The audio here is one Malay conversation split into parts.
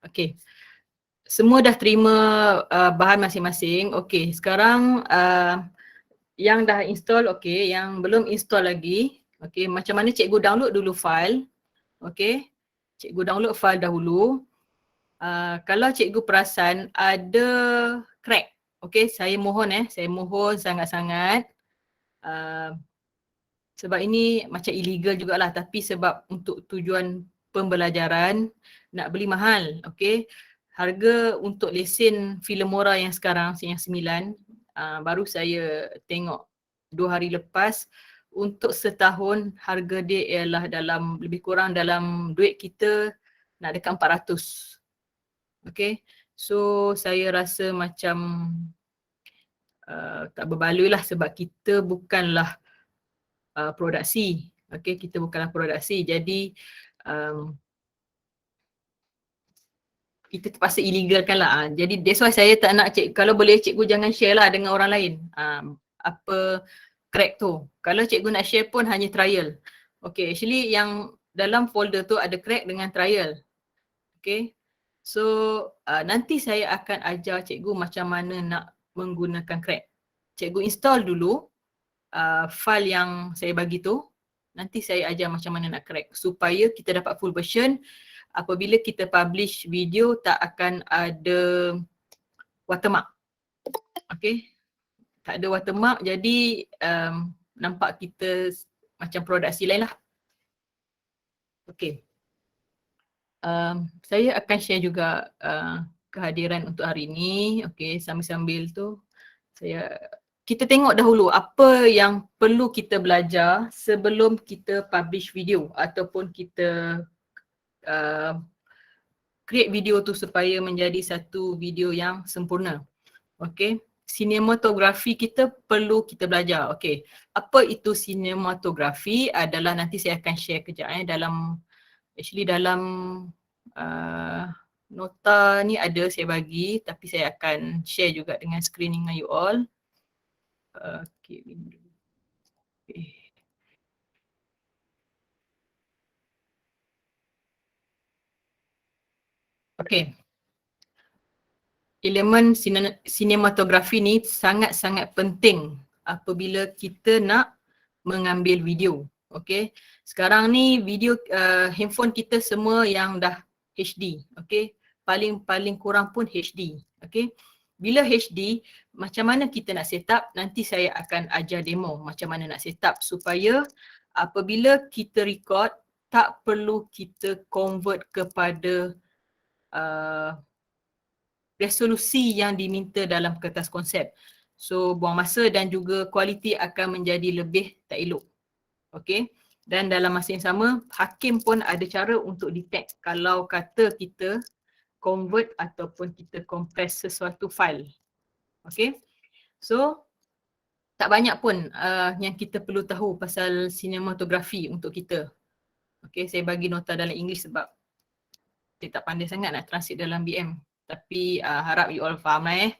Okay. Semua dah terima bahan masing-masing. Okay, sekarang yang dah install, okay. Yang belum install lagi, okay. Macam mana cikgu download dulu file. Okay. Cikgu download file dahulu. Kalau cikgu perasan ada crack, okay. Saya mohon sangat-sangat. Sebab ini macam illegal jugalah, tapi sebab untuk tujuan pembelajaran nak beli mahal, okay. Harga untuk lesen Filmora yang sekarang, yang 9, baru saya tengok 2 hari lepas, untuk setahun harga dia ialah dalam lebih kurang dalam duit kita nak dekat 400. Okay. So saya rasa macam tak berbaloi lah sebab kita bukanlah produksi. Okay, kita bukanlah produksi. Jadi kita terpaksa illegalkan lah. Jadi that's why saya tak nak kalau boleh cikgu jangan share lah dengan orang lain. Apa crack tu. Kalau cikgu nak share pun hanya trial. Okay, actually yang dalam folder tu ada crack dengan trial. Okay. So nanti saya akan ajar cikgu macam mana nak menggunakan crack. Cikgu install dulu file yang saya bagi tu. Nanti saya ajar macam mana nak crack supaya kita dapat full version. Apabila kita publish video tak akan ada watermark. Okay. Tak ada watermark jadi nampak kita macam produksi lain lah. Okay. Saya akan share juga kehadiran untuk hari ini. Okay, sambil-sambil tu kita tengok dahulu apa yang perlu kita belajar sebelum kita publish video ataupun kita create video tu supaya menjadi satu video yang sempurna. Okay, sinematografi kita perlu kita belajar. Okay, apa itu sinematografi adalah nanti saya akan share kejap dalam nota ni ada saya bagi tapi saya akan share juga dengan screen dengan you all. Okay. Okay. Elemen sinematografi ni sangat-sangat penting apabila kita nak mengambil video. Okay. Sekarang ni video handphone kita semua yang dah HD. Okay. Paling kurang pun HD. Okay. Bila HD, macam mana kita nak set up, nanti saya akan ajar demo macam mana nak set up supaya apabila kita record, tak perlu kita convert kepada resolusi yang diminta dalam kertas konsep. So buang masa dan juga kualiti akan menjadi lebih tak elok. Okay. Dan dalam masa yang sama, hakim pun ada cara untuk detect kalau kata kita convert ataupun kita compress sesuatu file. Okay. So tak banyak pun yang kita perlu tahu pasal sinematografi untuk kita. Okay, saya bagi nota dalam English sebab saya tak pandai sangat nak translate dalam BM. Tapi harap you all faham lah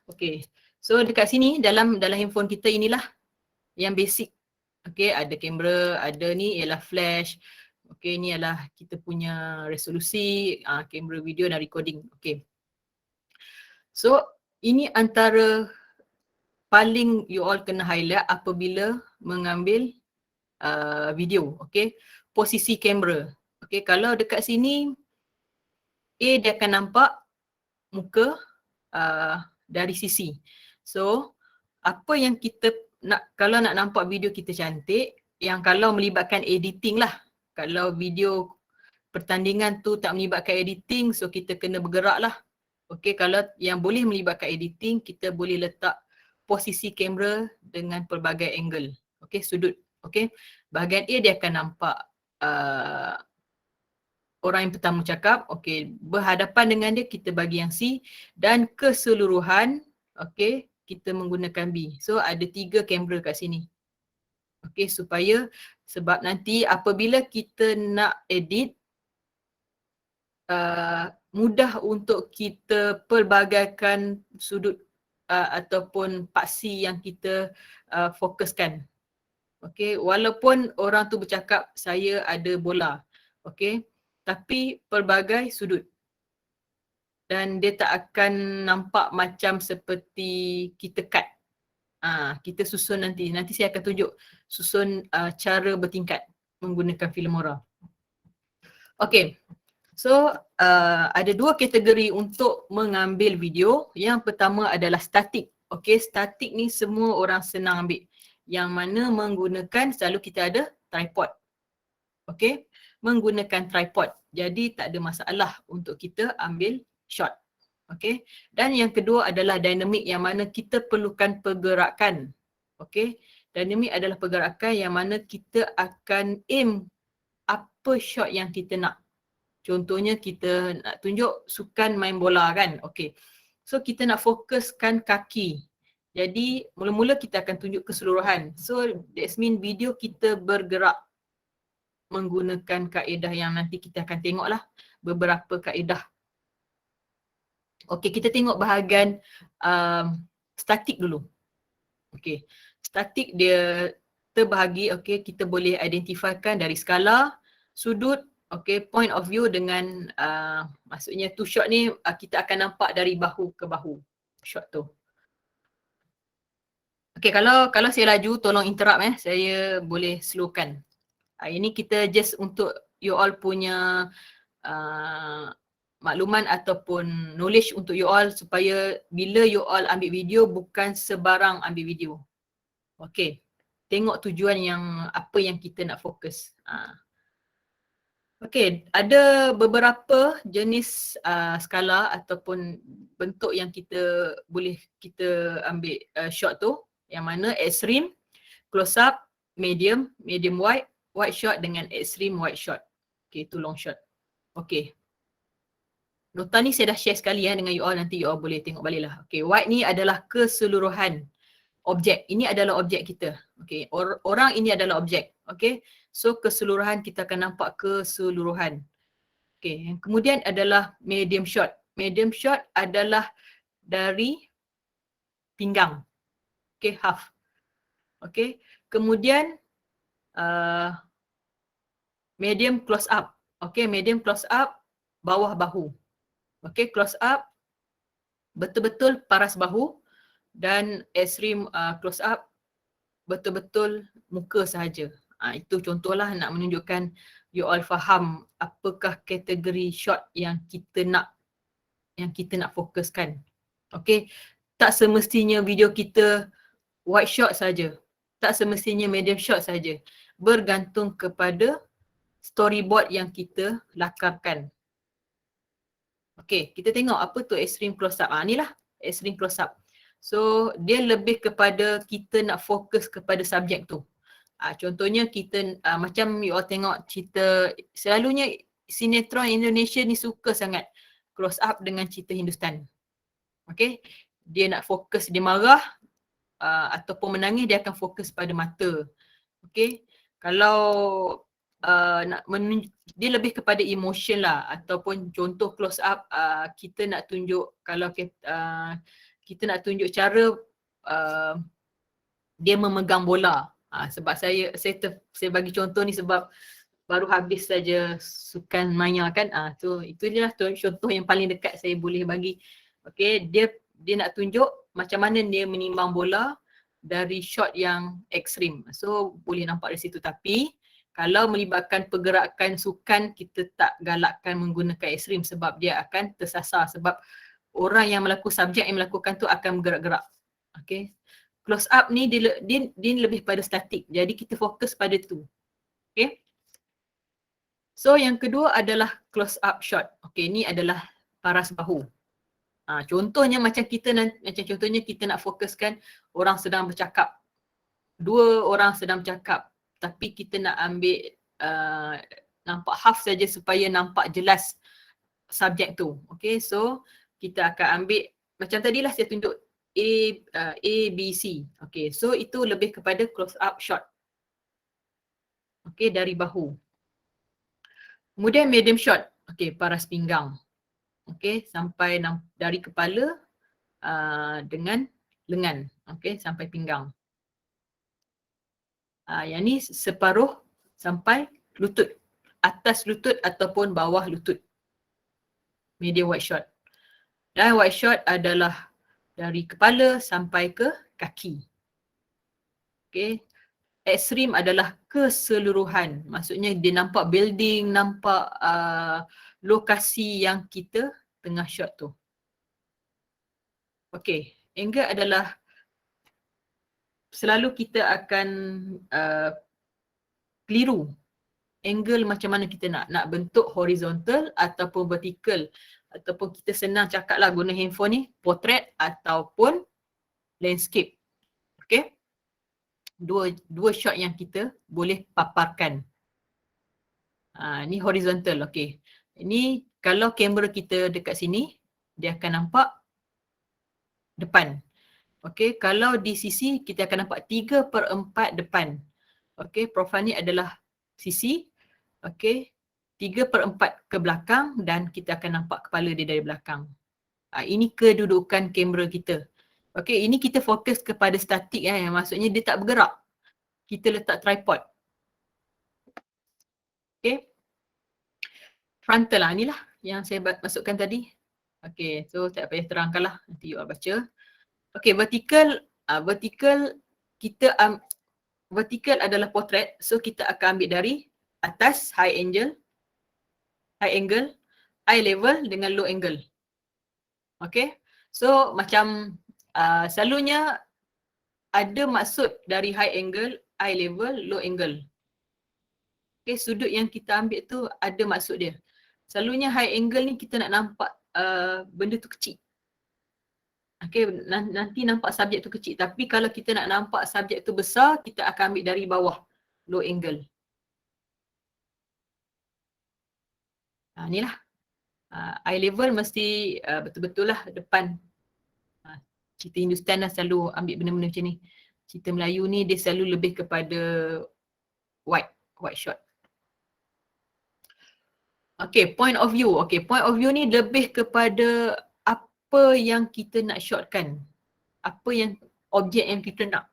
Okay, so dekat sini dalam handphone kita inilah yang basic. Okay, ada kamera, ada ni ialah flash. Okay, ni ialah kita punya resolusi, kamera, video dan recording. Okay. So ini antara paling you all kena highlight apabila mengambil video. Okay, posisi kamera. Okay, kalau dekat sini A dia akan nampak muka dari sisi. So apa yang kita nak, kalau nak nampak video kita cantik, yang kalau melibatkan editing lah. Kalau video pertandingan tu tak melibatkan editing, so kita kena bergerak lah. Okay, kalau yang boleh melibatkan editing, kita boleh letak posisi kamera dengan pelbagai angle. Okay, sudut. Okay, bahagian A dia akan nampak orang yang pertama cakap. Okay, berhadapan dengan dia kita bagi yang C dan keseluruhan, okay, kita menggunakan B. So ada 3 kamera kat sini. Okay, supaya sebab nanti apabila kita nak edit, mudah untuk kita pelbagaikan sudut ataupun paksi yang kita fokuskan. Okay, walaupun orang tu bercakap saya ada bola. Okay, tapi pelbagai sudut. dan dia tak akan nampak macam seperti kita cut. Kita susun nanti saya akan tunjuk susun cara bertingkat menggunakan Filmora. Okay, so ada dua kategori untuk mengambil video. Yang pertama adalah statik. Okay, statik ni semua orang senang ambil. Yang mana menggunakan, selalu kita ada tripod. Okay, menggunakan tripod. Jadi tak ada masalah untuk kita ambil shot. Okay, dan yang kedua adalah dynamic yang mana kita perlukan pergerakan. Okay, dynamic adalah pergerakan yang mana kita akan aim apa shot yang kita nak. Contohnya kita nak tunjuk sukan main bola kan. Okay, so kita nak fokuskan kaki. Jadi mula-mula kita akan tunjuk keseluruhan. So that means video kita bergerak menggunakan kaedah yang nanti kita akan tengoklah beberapa kaedah. Okey, kita tengok bahagian statik dulu. Okey, statik dia terbahagi. Okey, kita boleh identifikan dari skala, sudut, okey, point of view dengan maksudnya two shot ni kita akan nampak dari bahu ke bahu shot tu. Okey, kalau saya laju tolong interrupt saya boleh slowkan. Ini kita just untuk you all punya makluman ataupun knowledge untuk you all supaya bila you all ambil video bukan sebarang ambil video. Okay, tengok tujuan yang apa yang kita nak fokus. Okay, ada beberapa jenis skala ataupun bentuk yang kita boleh kita ambil shot tu, yang mana extreme, close up, medium, medium wide, wide shot dengan extreme wide shot. Okay, itu long shot. Okay. Nota ni saya dah share sekali dengan you all, nanti you all boleh tengok balik lah. Okay, wide ni adalah keseluruhan objek. Ini adalah objek kita. Okay, orang ini adalah objek. Okay, so keseluruhan kita akan nampak keseluruhan. Okay, yang kemudian adalah medium shot. Medium shot adalah dari pinggang. Okay, half. Okay, kemudian medium close up. Okay, medium close up bawah bahu. Okay, close up betul-betul paras bahu, dan extreme close up betul-betul muka sahaja. Itu contohlah nak menunjukkan you all faham apakah kategori shot yang kita nak fokuskan. Okay, tak semestinya video kita wide shot saja. Tak semestinya medium shot saja. Bergantung kepada storyboard yang kita lakarkan. Okay, kita tengok apa tu extreme close up. Inilah extreme close up. So dia lebih kepada kita nak fokus kepada subjek tu. Contohnya kita macam you all tengok cerita, selalunya sinetron Indonesia ni suka sangat close up dengan cerita Hindustan. Okay, dia nak fokus, dia marah ataupun menangis, dia akan fokus pada mata. Okay, kalau dia lebih kepada emotion lah, ataupun contoh close up kita nak tunjuk, kalau kita nak tunjuk cara dia memegang bola. Sebab saya bagi contoh ni sebab baru habis saja sukan maya kan. So itu je lah contoh yang paling dekat saya boleh bagi. Okay, dia nak tunjuk macam mana dia menimbang bola dari shot yang ekstrim. So boleh nampak dari situ. Tapi kalau melibatkan pergerakan sukan, kita tak galakkan menggunakan ekstrim sebab dia akan tersasar, sebab orang yang subjek yang melakukan tu akan bergerak-gerak. Okay, close up ni dia lebih pada statik, jadi kita fokus pada tu. Okay, so yang kedua adalah close up shot. Okay, ni adalah paras bahu. Contohnya macam kita nak fokuskan orang sedang bercakap, dua orang sedang bercakap, tapi kita nak ambil nampak half saja supaya nampak jelas subjek tu. Okay, so kita akan ambil macam tadilah saya tunjuk A, B, C. Okay, so itu lebih kepada close up shot. Okay, dari bahu. Kemudian medium shot. Okay, paras pinggang. Okay, sampai dari kepala dengan lengan. Okay, sampai pinggang. Yang ni separuh sampai lutut. Atas lutut ataupun bawah lutut. Medium wide shot. Dan wide shot adalah dari kepala sampai ke kaki. Okay. Ekstrim adalah keseluruhan. Maksudnya dia nampak building, nampak lokasi yang kita tengah shot tu. Okay. Angle adalah selalu kita akan keliru. Angle macam mana kita nak bentuk horizontal ataupun vertical. Ataupun kita senang cakap lah guna handphone ni, portrait ataupun landscape. Okay. Dua shot yang kita boleh paparkan. Ni horizontal, okay. Ini kalau kamera kita dekat sini, dia akan nampak depan. Okay, kalau di sisi kita akan nampak 3/4 depan. Okay, profile ni adalah sisi. Okay, 3/4 ke belakang dan kita akan nampak kepala dia dari belakang. Ini kedudukan kamera kita. Okay, ini kita fokus kepada statik maksudnya dia tak bergerak. Kita letak tripod. Okay. Frontal lah, inilah yang saya masukkan tadi. Okay, so tak payah terangkan lah, nanti you all baca. Okay, vertical kita vertical adalah portrait, so kita akan ambil dari atas high angle, eye level dengan low angle. Okay, so macam selalunya ada maksud dari high angle, eye level, low angle. Okay, sudut yang kita ambil tu ada maksud dia. Selalunya high angle ni kita nak nampak benda tu kecil. Okay, nanti nampak subjek tu kecil. Tapi kalau kita nak nampak subjek tu besar, kita akan ambil dari bawah, low angle. Inilah. Eye level mesti betul-betul lah depan. Cerita Hindustan lah selalu ambil benda-benda macam ni. Cerita Melayu ni dia selalu lebih kepada wide shot. Okay, point of view. Okay, point of view ni lebih kepada apa yang kita nak shotkan. Apa yang objek yang kita nak.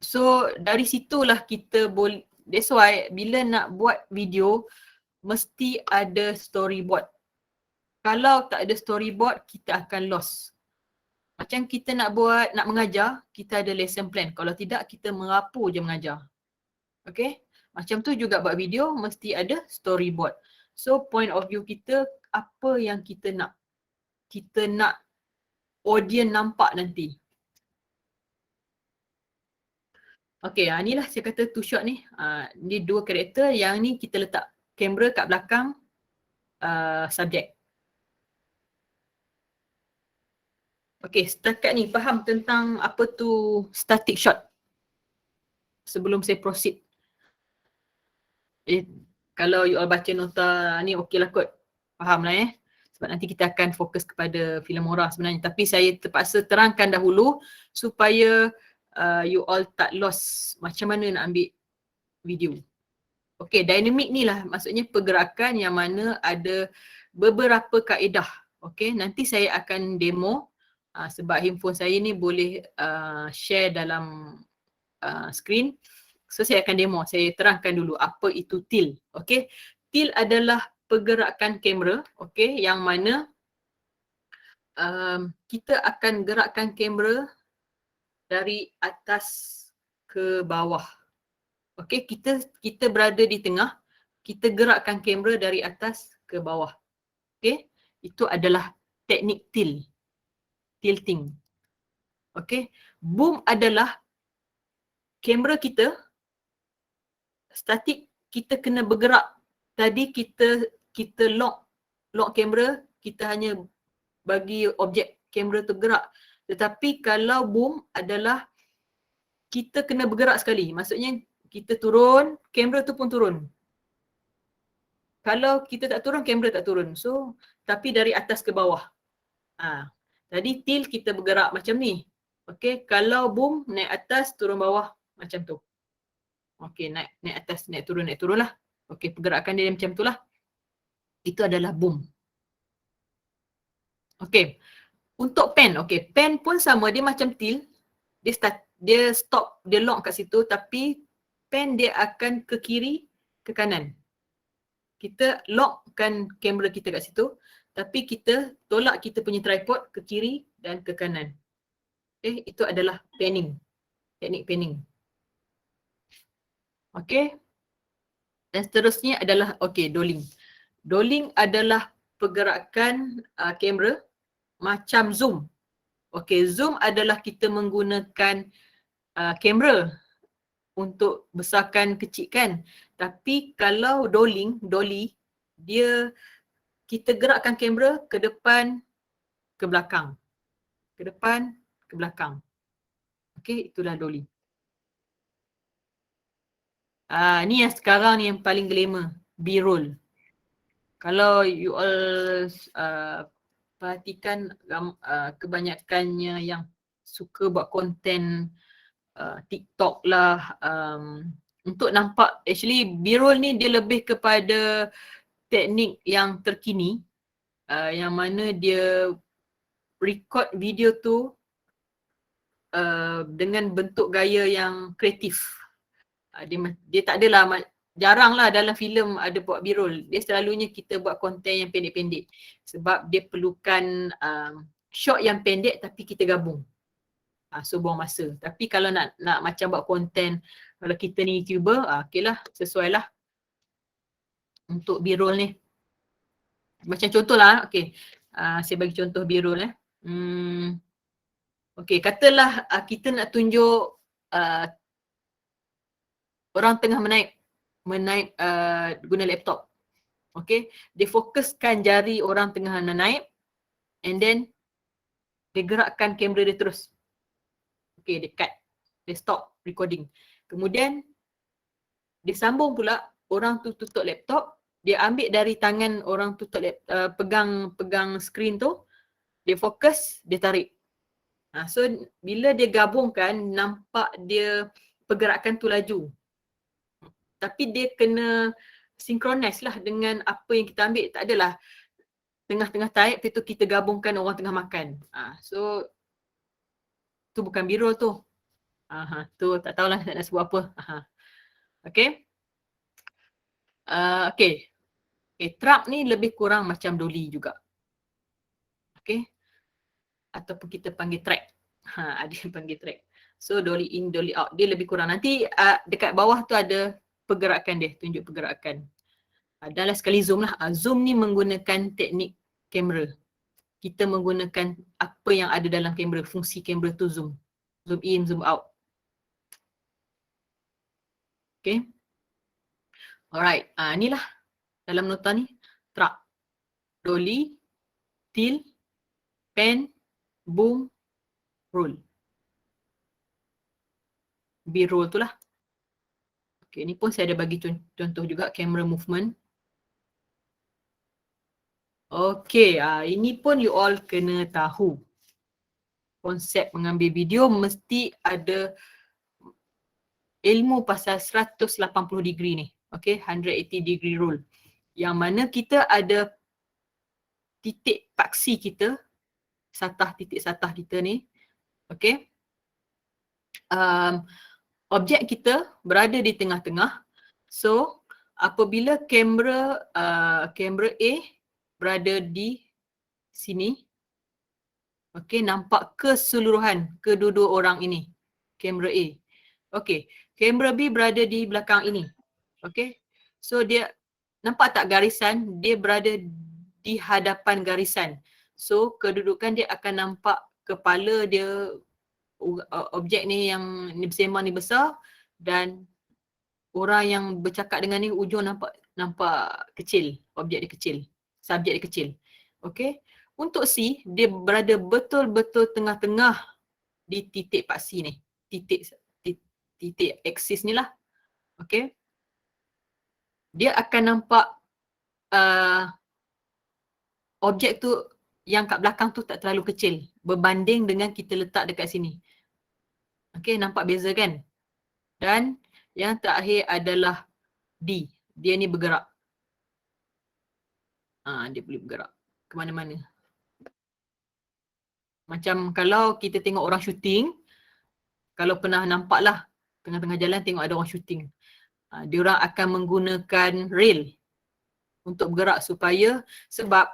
So dari situlah kita boleh, that's why bila nak buat video mesti ada storyboard. Kalau tak ada storyboard kita akan lost. Macam kita nak mengajar, kita ada lesson plan. Kalau tidak kita merapu je mengajar. Okay. Macam tu juga buat video mesti ada storyboard. So point of view kita apa yang kita nak. Kita nak audience nampak nanti. Okay, inilah saya kata two shot ni. Ni dua karakter, yang ni kita letak kamera kat belakang subjek. Okay, setakat ni faham tentang apa tu static shot? Sebelum saya proceed. Kalau you all baca nota ni okey lah kot. Faham lah Sebab nanti kita akan fokus kepada Filmora sebenarnya. Tapi saya terpaksa terangkan dahulu supaya you all tak lost macam mana nak ambil video. Okay, dynamic ni lah maksudnya pergerakan yang mana ada beberapa kaedah. Okay, nanti saya akan demo sebab handphone saya ni boleh share dalam screen. So saya akan demo, saya terangkan dulu apa itu tilt. Okay, tilt adalah pergerakan kamera, okay, yang mana kita akan gerakkan kamera dari atas ke bawah. Okay, kita berada di tengah, kita gerakkan kamera dari atas ke bawah. Okay, itu adalah teknik tilt, tilting. Okay, boom adalah kamera kita statik, kita kena bergerak. Tadi kita lock kamera, kita hanya bagi objek kamera tu bergerak. Tetapi kalau boom adalah kita kena bergerak sekali. Maksudnya kita turun, kamera tu pun turun. Kalau kita tak turun, kamera tak turun. So, tapi dari atas ke bawah. Tadi tilt kita bergerak macam ni. Okay, kalau boom naik atas, turun bawah macam tu. Okay, naik atas, naik turun lah. Okay, pergerakan dia macam tu lah. Itu adalah boom. Okay, untuk pen. Okay, pen pun sama, dia macam tilt. Dia stop, dia lock kat situ, tapi pen dia akan ke kiri, ke kanan. Kita lockkan kamera kita kat situ. tapi kita tolak kita punya tripod ke kiri dan ke kanan. Okay, itu adalah panning, teknik panning. Okay, dan seterusnya adalah dolling. Dolling adalah pergerakan kamera macam zoom. Okay, zoom adalah kita menggunakan kamera untuk besarkan kecilkan. Tapi kalau dolly, dia kita gerakkan kamera ke depan, ke belakang. Ke depan, ke belakang. Okay, itulah dolly. Ni yang sekarang ni yang paling glamour, B-roll. Kalau you all perhatikan kebanyakannya yang suka buat konten TikTok lah, untuk nampak actually B-roll ni dia lebih kepada teknik yang terkini, yang mana dia record video tu dengan bentuk gaya yang kreatif. Dia tak adalah, jarang lah dalam filem ada buat B-roll. Dia selalunya kita buat konten yang pendek-pendek sebab dia perlukan shot yang pendek tapi kita gabung. So buang masa. Tapi kalau nak macam buat konten, kalau kita ni YouTuber, okay lah, sesuai lah untuk B-roll ni. Macam contoh lah, okay. Saya bagi contoh B-roll okay, katalah kita nak tunjuk orang tengah menaik guna laptop. Okay, dia fokuskan jari orang tengah naik and then dia gerakkan kamera dia terus. Okay, dia cut, dia stop recording. Kemudian dia sambung pula orang tu tutup laptop, dia ambil dari tangan orang tutup pegang skrin tu, dia fokus, dia tarik. So bila dia gabungkan, nampak dia pergerakan tu laju. Tapi dia kena synchronize lah dengan apa yang kita ambil. Tak adalah tengah-tengah tarik, lepas tu kita gabungkan orang tengah makan. So tu bukan B-roll tu. Tu tak tahulah nak sebut apa. Okay. Okay, truck ni lebih kurang macam dolly juga. Okay. Ataupun kita panggil track. Ada yang panggil track. So dolly in, dolly out. Dia lebih kurang. Nanti dekat bawah tu ada pergerakan dia, tunjuk pergerakan. Dan last sekali zoom lah. Zoom ni menggunakan teknik kamera. Kita menggunakan apa yang ada dalam kamera, fungsi kamera tu zoom. Zoom in, zoom out. Okay. Alright, inilah dalam nota ni. Truck, dolly, tilt, pan, boom, roll. B-roll tu lah. Okay, ni pun saya ada bagi contoh juga camera movement. Okay, ini pun you all kena tahu. Konsep mengambil video mesti ada ilmu pasal 180 degree ni. Okay, 180 degree rule. Yang mana kita ada titik paksi kita, titik satah kita ni. Okay. Objek kita berada di tengah-tengah. So, apabila kamera A berada di sini, okay, nampak keseluruhan kedua-dua orang ini. Kamera A. Okay, kamera B berada di belakang ini. Okay, so dia nampak tak garisan? Dia berada di hadapan garisan. So, kedudukan dia akan nampak kepala dia, objek ni yang bersembang ni besar dan orang yang bercakap dengan ni ujung nampak kecil, objek dia kecil, subjek dia kecil. Okay, untuk C, dia berada betul-betul tengah-tengah di titik paksi ni, titik aksis ni lah. Okay, dia akan nampak objek tu yang kat belakang tu tak terlalu kecil berbanding dengan kita letak dekat sini. Okay, nampak beza kan? Dan yang terakhir adalah D. Dia ni bergerak. Dia boleh bergerak ke mana-mana. Macam kalau kita tengok orang syuting, kalau pernah nampak lah tengah-tengah jalan tengok ada orang syuting. Diorang akan menggunakan rail untuk bergerak supaya, sebab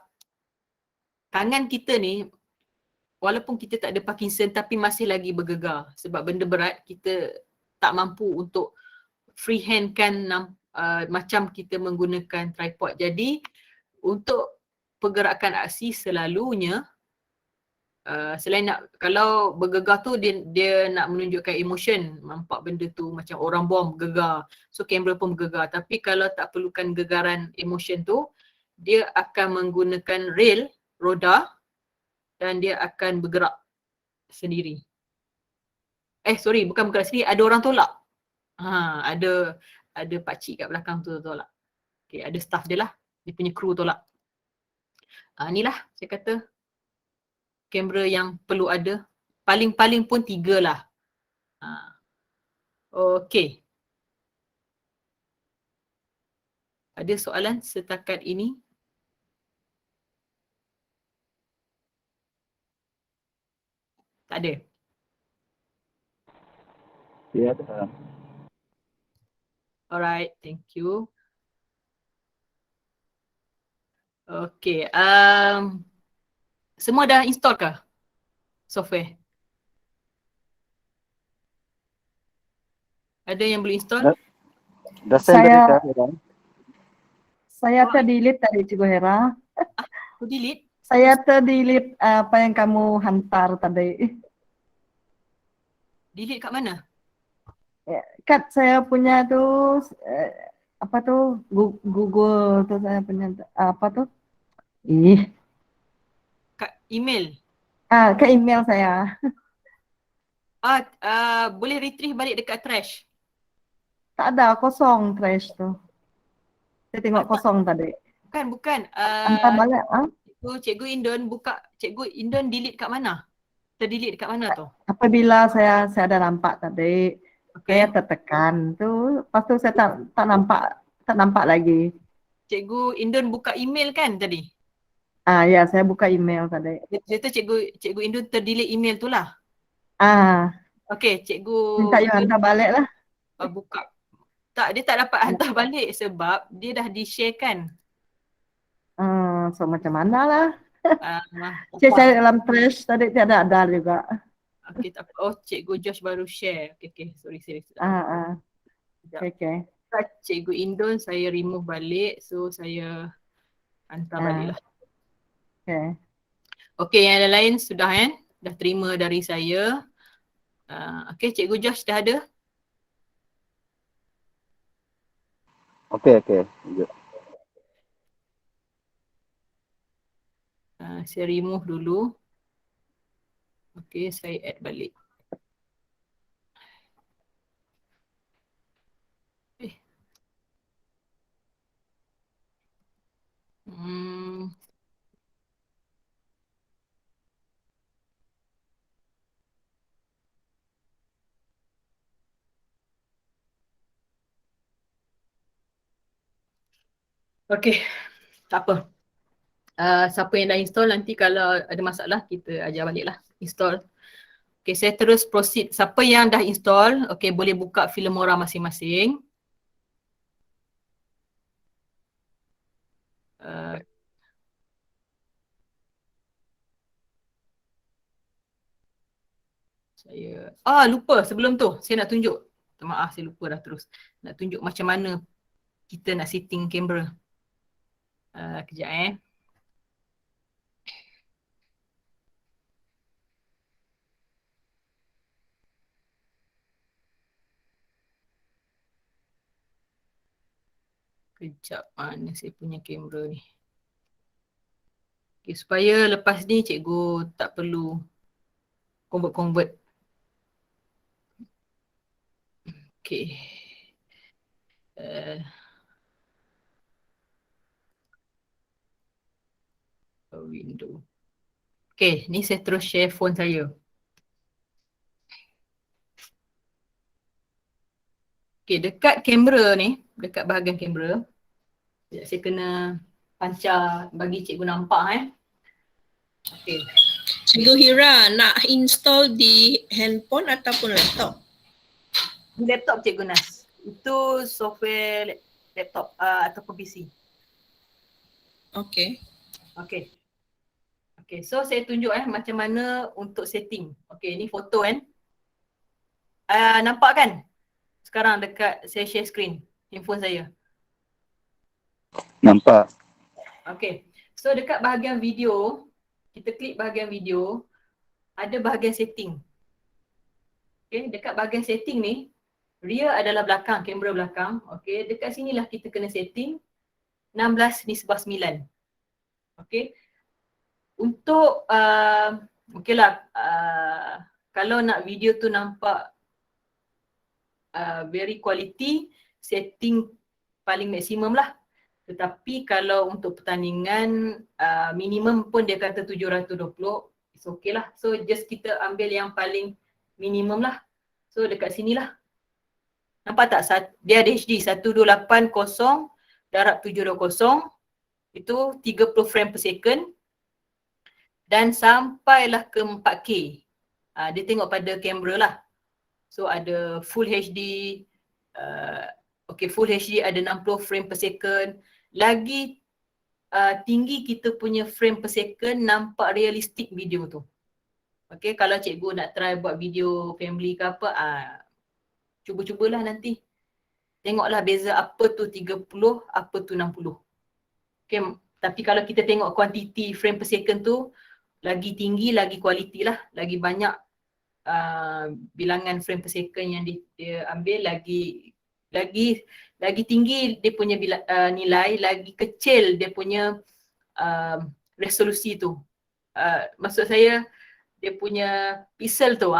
tangan kita ni walaupun kita tak ada Parkinson tapi masih lagi bergegar sebab benda berat kita tak mampu untuk freehand kan macam kita menggunakan tripod. Jadi untuk pergerakan aksi selalunya selain nak, kalau bergegar tu dia nak menunjukkan emotion, nampak benda tu macam orang bom bergegar, so kamera pun bergegar. Tapi kalau tak perlukan gegaran emotion tu, dia akan menggunakan rail, roda, dan dia akan bergerak sendiri. Sorry, bukan bergerak sendiri, ada orang tolak. Ada pakcik kat belakang tu tolak. Okay, ada staff dia lah, dia punya kru tolak. Inilah saya kata kamera yang perlu ada. Paling-paling pun 3 lah. Okey. Ada soalan setakat ini? Tak ada? Ya, ada. Alright, thank you. Okey, semua dah install ke software? Ada yang boleh install? Dah send dari saya. Saya terdelete tadi Cikgu Hera. Delete? Saya terdelete apa yang kamu hantar tadi. Delete kat mana? Kat saya punya tu apa tu Google tu saya punya apa tu? Kat email? Ke email saya. Boleh retrieve balik dekat trash? Tak ada, kosong trash tu. Saya tengok kosong tadi. Bukan. Hantar balik. Cikgu Indon buka, Cikgu Indon delete kat mana? Terdelete kat mana tu? Apabila saya ada nampak tadi, Okay. saya tertekan tu, lepas tu saya tak nampak lagi. Cikgu Indon buka email kan tadi? Ya, saya buka email tadi. Dia tu Cikgu Indon terdelete email tu lah. Okay, Cikgu Minta you hantar balik lah. buka. Tak, dia tak dapat hantar balik sebab dia dah di-share kan. So macam mana lah. Saya Saya dalam trash tadi tiada ada juga. Okay, tak apa. Cikgu Josh baru share. Okay, sorry. Okay. Cikgu Indon saya remove balik, so saya hantar balik lah. Okay, yang lain sudah kan? Dah terima dari saya. Okay, Cikgu Josh dah ada? Okay. Saya remove dulu. Okay, saya add balik. Okay, tak apa. Siapa yang dah install nanti kalau ada masalah kita ajar balik lah install. Okay, saya terus proceed. Siapa yang dah install, okay, boleh buka Filmora masing-masing. Saya lupa sebelum tu saya nak tunjuk. Maaf, saya lupa dah terus. Nak tunjuk macam mana kita nak setting kamera. Kejap Kejap, mana saya punya kamera ni. Okay, supaya lepas ni cikgu tak perlu convert. Okay. Window. Okay, ni saya terus share phone saya. Okay, dekat kamera ni, dekat bahagian kamera, saya kena pancar bagi cikgu nampak Okay. Cikgu Hira, nak install di handphone ataupun laptop? Di laptop Cikgu Nas. Itu software laptop ataupun PC. Okay. Okay. Okay, so saya tunjuk macam mana untuk setting. Okay, ni foto kan. Nampak kan? Sekarang dekat saya share screen handphone saya. Nampak. Okay, so dekat bahagian video, kita klik bahagian video, ada bahagian setting. Okay, dekat bahagian setting ni, rear adalah belakang, kamera belakang. Okay, dekat sinilah kita kena setting 16:9. Okay, untuk okay lah, kalau nak video tu nampak very quality, setting paling maksimum lah. Tetapi kalau untuk pertandingan minimum pun dia kata 720, it's okay lah. So just kita ambil yang paling minimum lah. So dekat sini lah. Nampak tak? Dia ada HD 1280 darab 720. Itu 30 frame per second. Dan sampailah ke 4K. Dia tengok pada kamera lah. So ada Full HD. Okay, Full HD ada 60 frame per second. Lagi tinggi kita punya frame per second, nampak realistik video tu. Okay, kalau cikgu nak try buat video family ke apa, cuba-cubalah nanti. Tengoklah beza apa tu 30, apa tu 60. Okay, tapi kalau kita tengok kuantiti frame per second tu, lagi tinggi, lagi kualiti lah. Lagi banyak bilangan frame per second yang dia ambil, lagi tinggi dia punya nilai, lagi kecil dia punya resolusi tu. Maksud saya dia punya pixel tu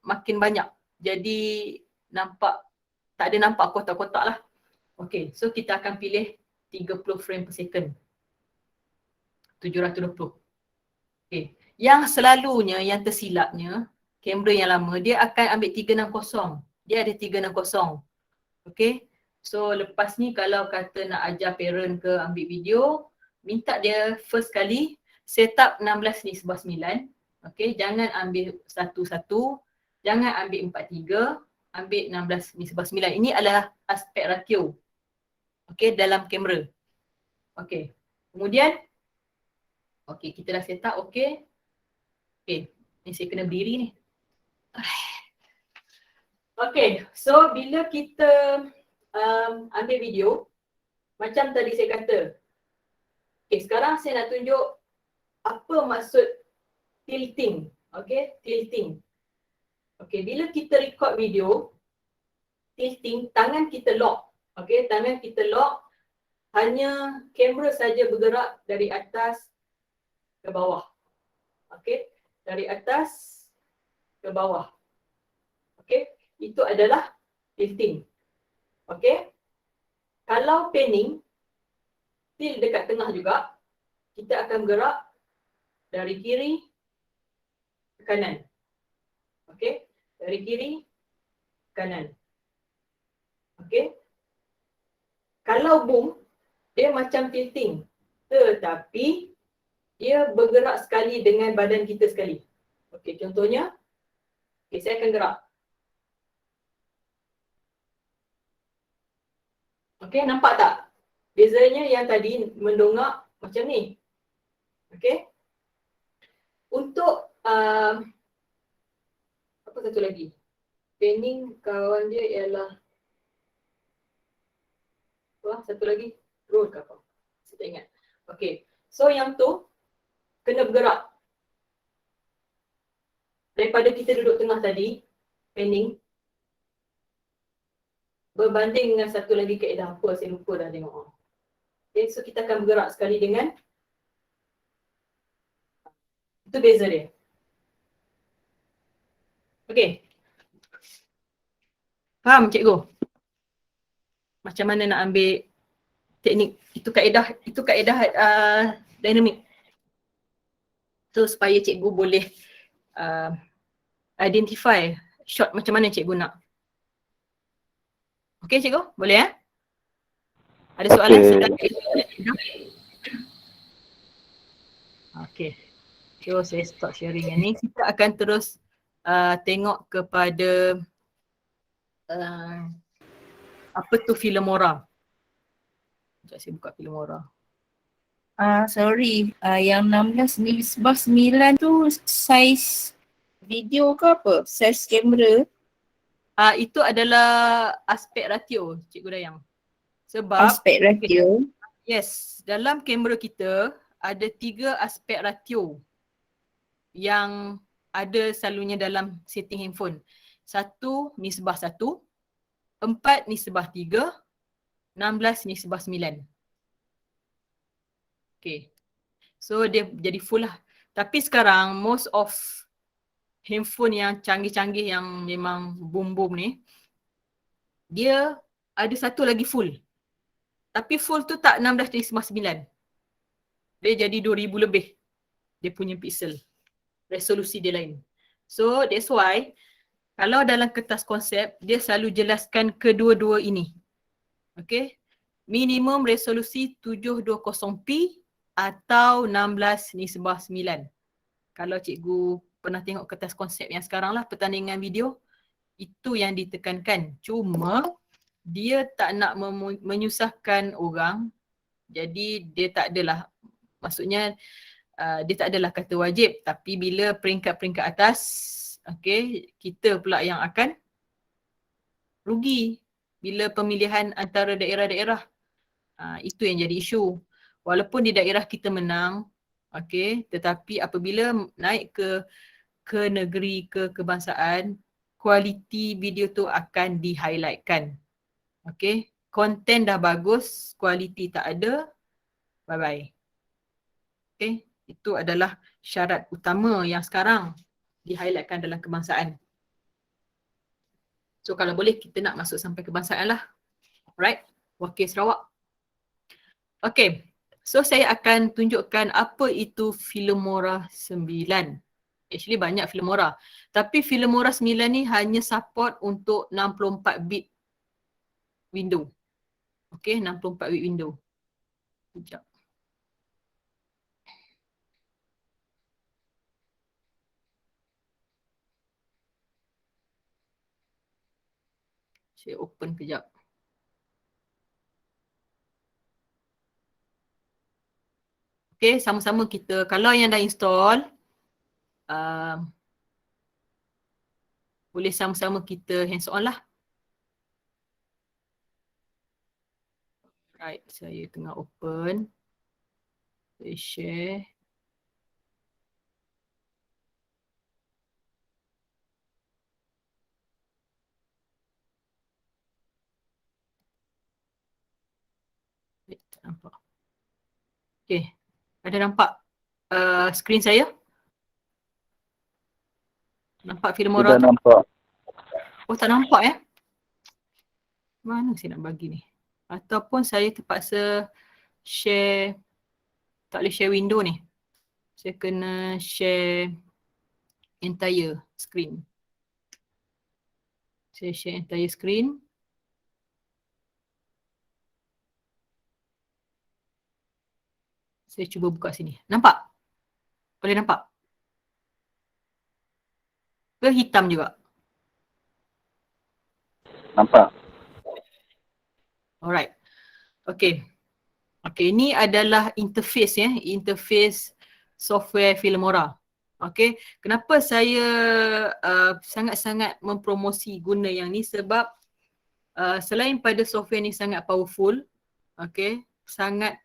makin banyak. Jadi nampak, tak ada nampak kotak-kotak lah. Okay, so kita akan pilih 30 frame per second. 720. Okay, yang selalunya, yang tersilapnya, kamera yang lama, dia akan ambil 360. Dia ada 360. Okay, so lepas ni kalau kata nak ajar parent ke ambil video, minta dia first kali set up 16:9. Okay, jangan ambil satu-satu, jangan ambil 4:3, ambil 16:9. Ini adalah aspek ratio. Okay, dalam kamera. Okay, kemudian, okay, kita dah set up, okay. Okay, ni saya kena berdiri ni. Okay, so bila kita ambil video, macam tadi saya kata. Okay, sekarang saya nak tunjuk apa maksud tilting. Okay, tilting. Okay, bila kita record video, tilting, tangan kita lock. Okay, tangan kita lock, hanya kamera saja bergerak dari atas ke bawah. Okay, dari atas ke bawah. Okay, itu adalah tilting. Okay, kalau panning, tilt dekat tengah juga, kita akan gerak dari kiri ke kanan. Okay, dari kiri ke kanan. Okay, kalau boom, dia macam tilting, tetapi dia bergerak sekali dengan badan kita sekali. Okay, contohnya, okay, saya akan gerak. Okay, nampak tak? Bezanya yang tadi mendongak macam ni. Okay. Untuk apa satu lagi? Panning kawan dia ialah satu lagi, roll ke apa? Saya tak ingat. Okay, so yang tu kena bergerak. Daripada kita duduk tengah tadi, panning, berbanding dengan satu lagi kaedah apa, saya lupa dah tengok. Okay, so kita akan bergerak sekali dengan, itu beza dia. Okay. Faham cikgu? Macam mana nak ambil teknik, itu kaedah dinamik. So supaya cikgu boleh identify shot macam mana cikgu nak. Okay cikgu, boleh ya? Ada soalan? Okay. So saya stop sharing yang ni. Kita akan terus tengok kepada apa tu Filmora. Sekejap saya buka Filmora. Sorry, yang 16:9 tu saiz video ke apa? Saiz kamera? Itu adalah aspek ratio, Cikgu Dayang. Sebab Aspek ratio. yes, dalam kamera kita ada 3 aspek ratio yang ada selalunya dalam setting handphone. 1:1, 4:3, 16:9. Okay. So dia jadi full lah. Tapi sekarang most of handphone yang canggih-canggih yang memang boom-boom ni, dia ada satu lagi full. Tapi full tu tak 16:9. Dia jadi 2000 lebih. Dia punya pixel. Resolusi dia lain. So that's why kalau dalam kertas konsep, dia selalu jelaskan kedua-dua ini. Okay. Minimum resolusi 720p atau 16:9. Kalau cikgu pernah tengok kertas konsep yang sekarang lah, pertandingan video, itu yang ditekankan. Cuma dia tak nak menyusahkan orang, jadi dia tak adalah, maksudnya dia tak adalah kata wajib, tapi bila peringkat-peringkat atas, okay, kita pula yang akan rugi bila pemilihan antara daerah-daerah. Itu yang jadi isu. Walaupun di daerah kita menang, okay, tetapi apabila naik ke negeri, ke kebangsaan, kualiti video tu akan di-highlightkan. Okay, konten dah bagus, kualiti tak ada, bye-bye. Okay, itu adalah syarat utama yang sekarang di-highlightkan dalam kebangsaan. So kalau boleh kita nak masuk sampai kebangsaan lah. Alright, Wakil Sarawak. Okay, so saya akan tunjukkan apa itu Filmora 9. Actually banyak Filmora. Tapi Filmora 9 ni hanya support untuk 64 bit window. Okay, 64 bit window. Sekejap. Saya open kejap. Okay, sama-sama kita. Kalau yang dah install, boleh sama-sama kita hands on lah. Right, saya tengah open. Saya share. Tak nampak. Okay, ada nampak skrin saya? Nampak Filmora? Tidak nampak. Oh, tak nampak ya? Mana saya nak bagi ni? Ataupun saya terpaksa share, tak boleh share window ni. Saya kena share entire screen. Saya share entire screen. Saya cuba buka sini. Nampak? Boleh nampak? Ke hitam juga? Nampak. Alright. Okay. Okay, ini adalah interface ya. Interface software Filmora. Okay. Kenapa saya sangat-sangat mempromosi guna yang ni? Sebab selain pada software ni sangat powerful, okay, sangat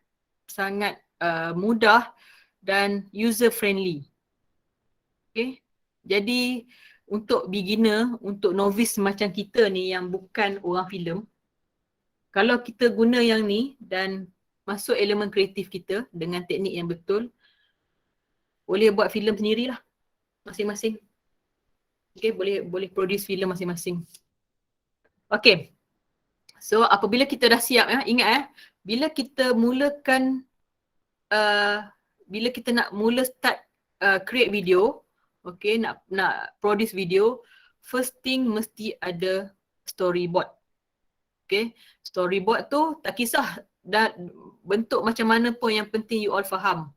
mudah dan user friendly. Okay. Jadi untuk beginner, untuk novice macam kita ni yang bukan orang filem, kalau kita guna yang ni dan masuk elemen kreatif kita dengan teknik yang betul, boleh buat filem sendirilah masing-masing. Okay, boleh produce filem masing-masing. Okay. So apabila kita dah siap ya, ingat bila kita mulakan bila kita nak mula start create video, okay, nak produce video, first thing mesti ada storyboard. Okay, storyboard tu tak kisah dah bentuk macam mana pun, yang penting you all faham.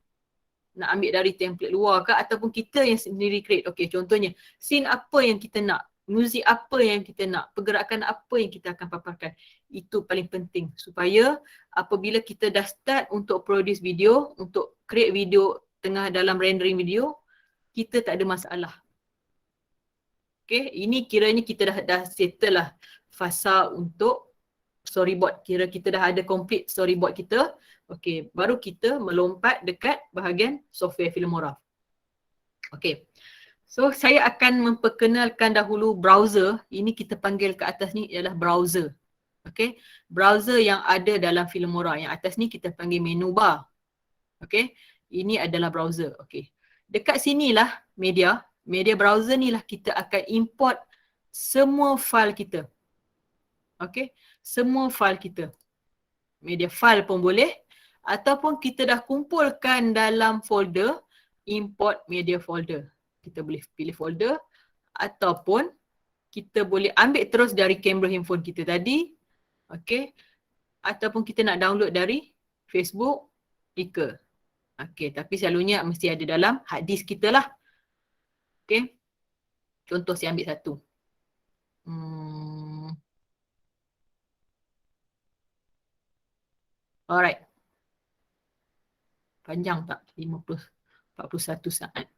Nak ambil dari template luar ke ataupun kita yang sendiri create. Okay, contohnya scene apa yang kita nak, muzik apa yang kita nak, pergerakan apa yang kita akan paparkan. Itu paling penting supaya apabila kita dah start untuk produce video, untuk create video tengah dalam rendering video, kita tak ada masalah. Okay, ini kiranya kita dah settle lah fasa untuk storyboard. Kira kita dah ada complete storyboard kita. Okay, baru kita melompat dekat bahagian software Filmora. Okay. So saya akan memperkenalkan dahulu browser. Ini kita panggil ke atas ni ialah browser. Okay. Browser yang ada dalam Filmora. Yang atas ni kita panggil menu bar. Okay. Ini adalah browser. Okay. Dekat sinilah media. Media browser ni lah kita akan import semua file kita. Okay. Semua file kita. Media file pun boleh. Ataupun kita dah kumpulkan dalam folder. Import media folder. Kita boleh pilih folder ataupun kita boleh ambil terus dari kamera handphone kita tadi. Okay. Ataupun kita nak download dari Facebook, Flickr. Okay. Tapi selalunya mesti ada dalam hard disk kita lah. Okay. Contoh saya ambil satu. Alright. Panjang tak? 41 saat.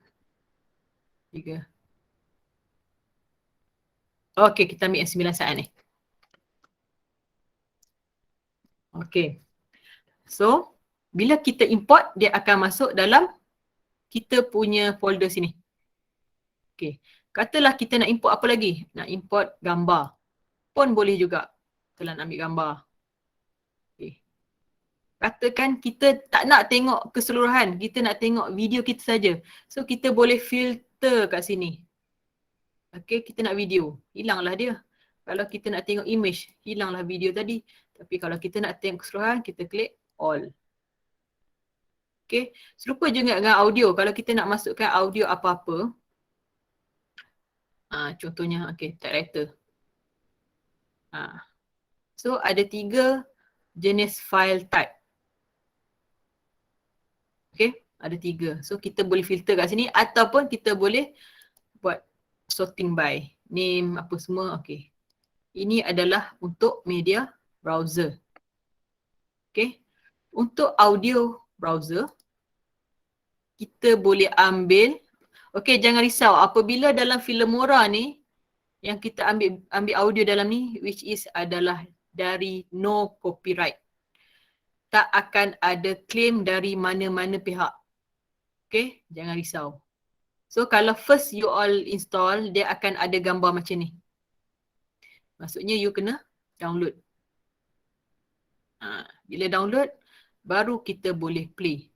3. Okay, kita ambil yang 9 saat ni. Okay. So, bila kita import, dia akan masuk dalam kita punya folder sini. Okay. Katalah kita nak import apa lagi? Nak import gambar. Pun boleh juga. Kita nak ambil gambar. Okay. Katakan kita tak nak tengok keseluruhan. Kita nak tengok video kita saja. So, kita boleh filter kat sini. Okay, kita nak video. Hilanglah dia. Kalau kita nak tengok image, hilanglah video tadi. Tapi kalau kita nak tengok keseluruhan, kita klik all. Okay, serupa juga dengan audio. Kalau kita nak masukkan audio apa-apa. Contohnya, okay, typewriter. So, ada 3 jenis file type. Okay, ada 3. So, kita boleh filter kat sini ataupun kita boleh buat sorting by name apa semua. Okay. Ini adalah untuk media browser. Okay. Untuk audio browser, kita boleh ambil. Okay, jangan risau. Apabila dalam Filmora ni, yang kita ambil audio dalam ni, which is adalah dari no copyright. Tak akan ada claim dari mana-mana pihak. Okay, jangan risau. So kalau first you all install, dia akan ada gambar macam ni. Maksudnya you kena download. Bila download, baru kita boleh play.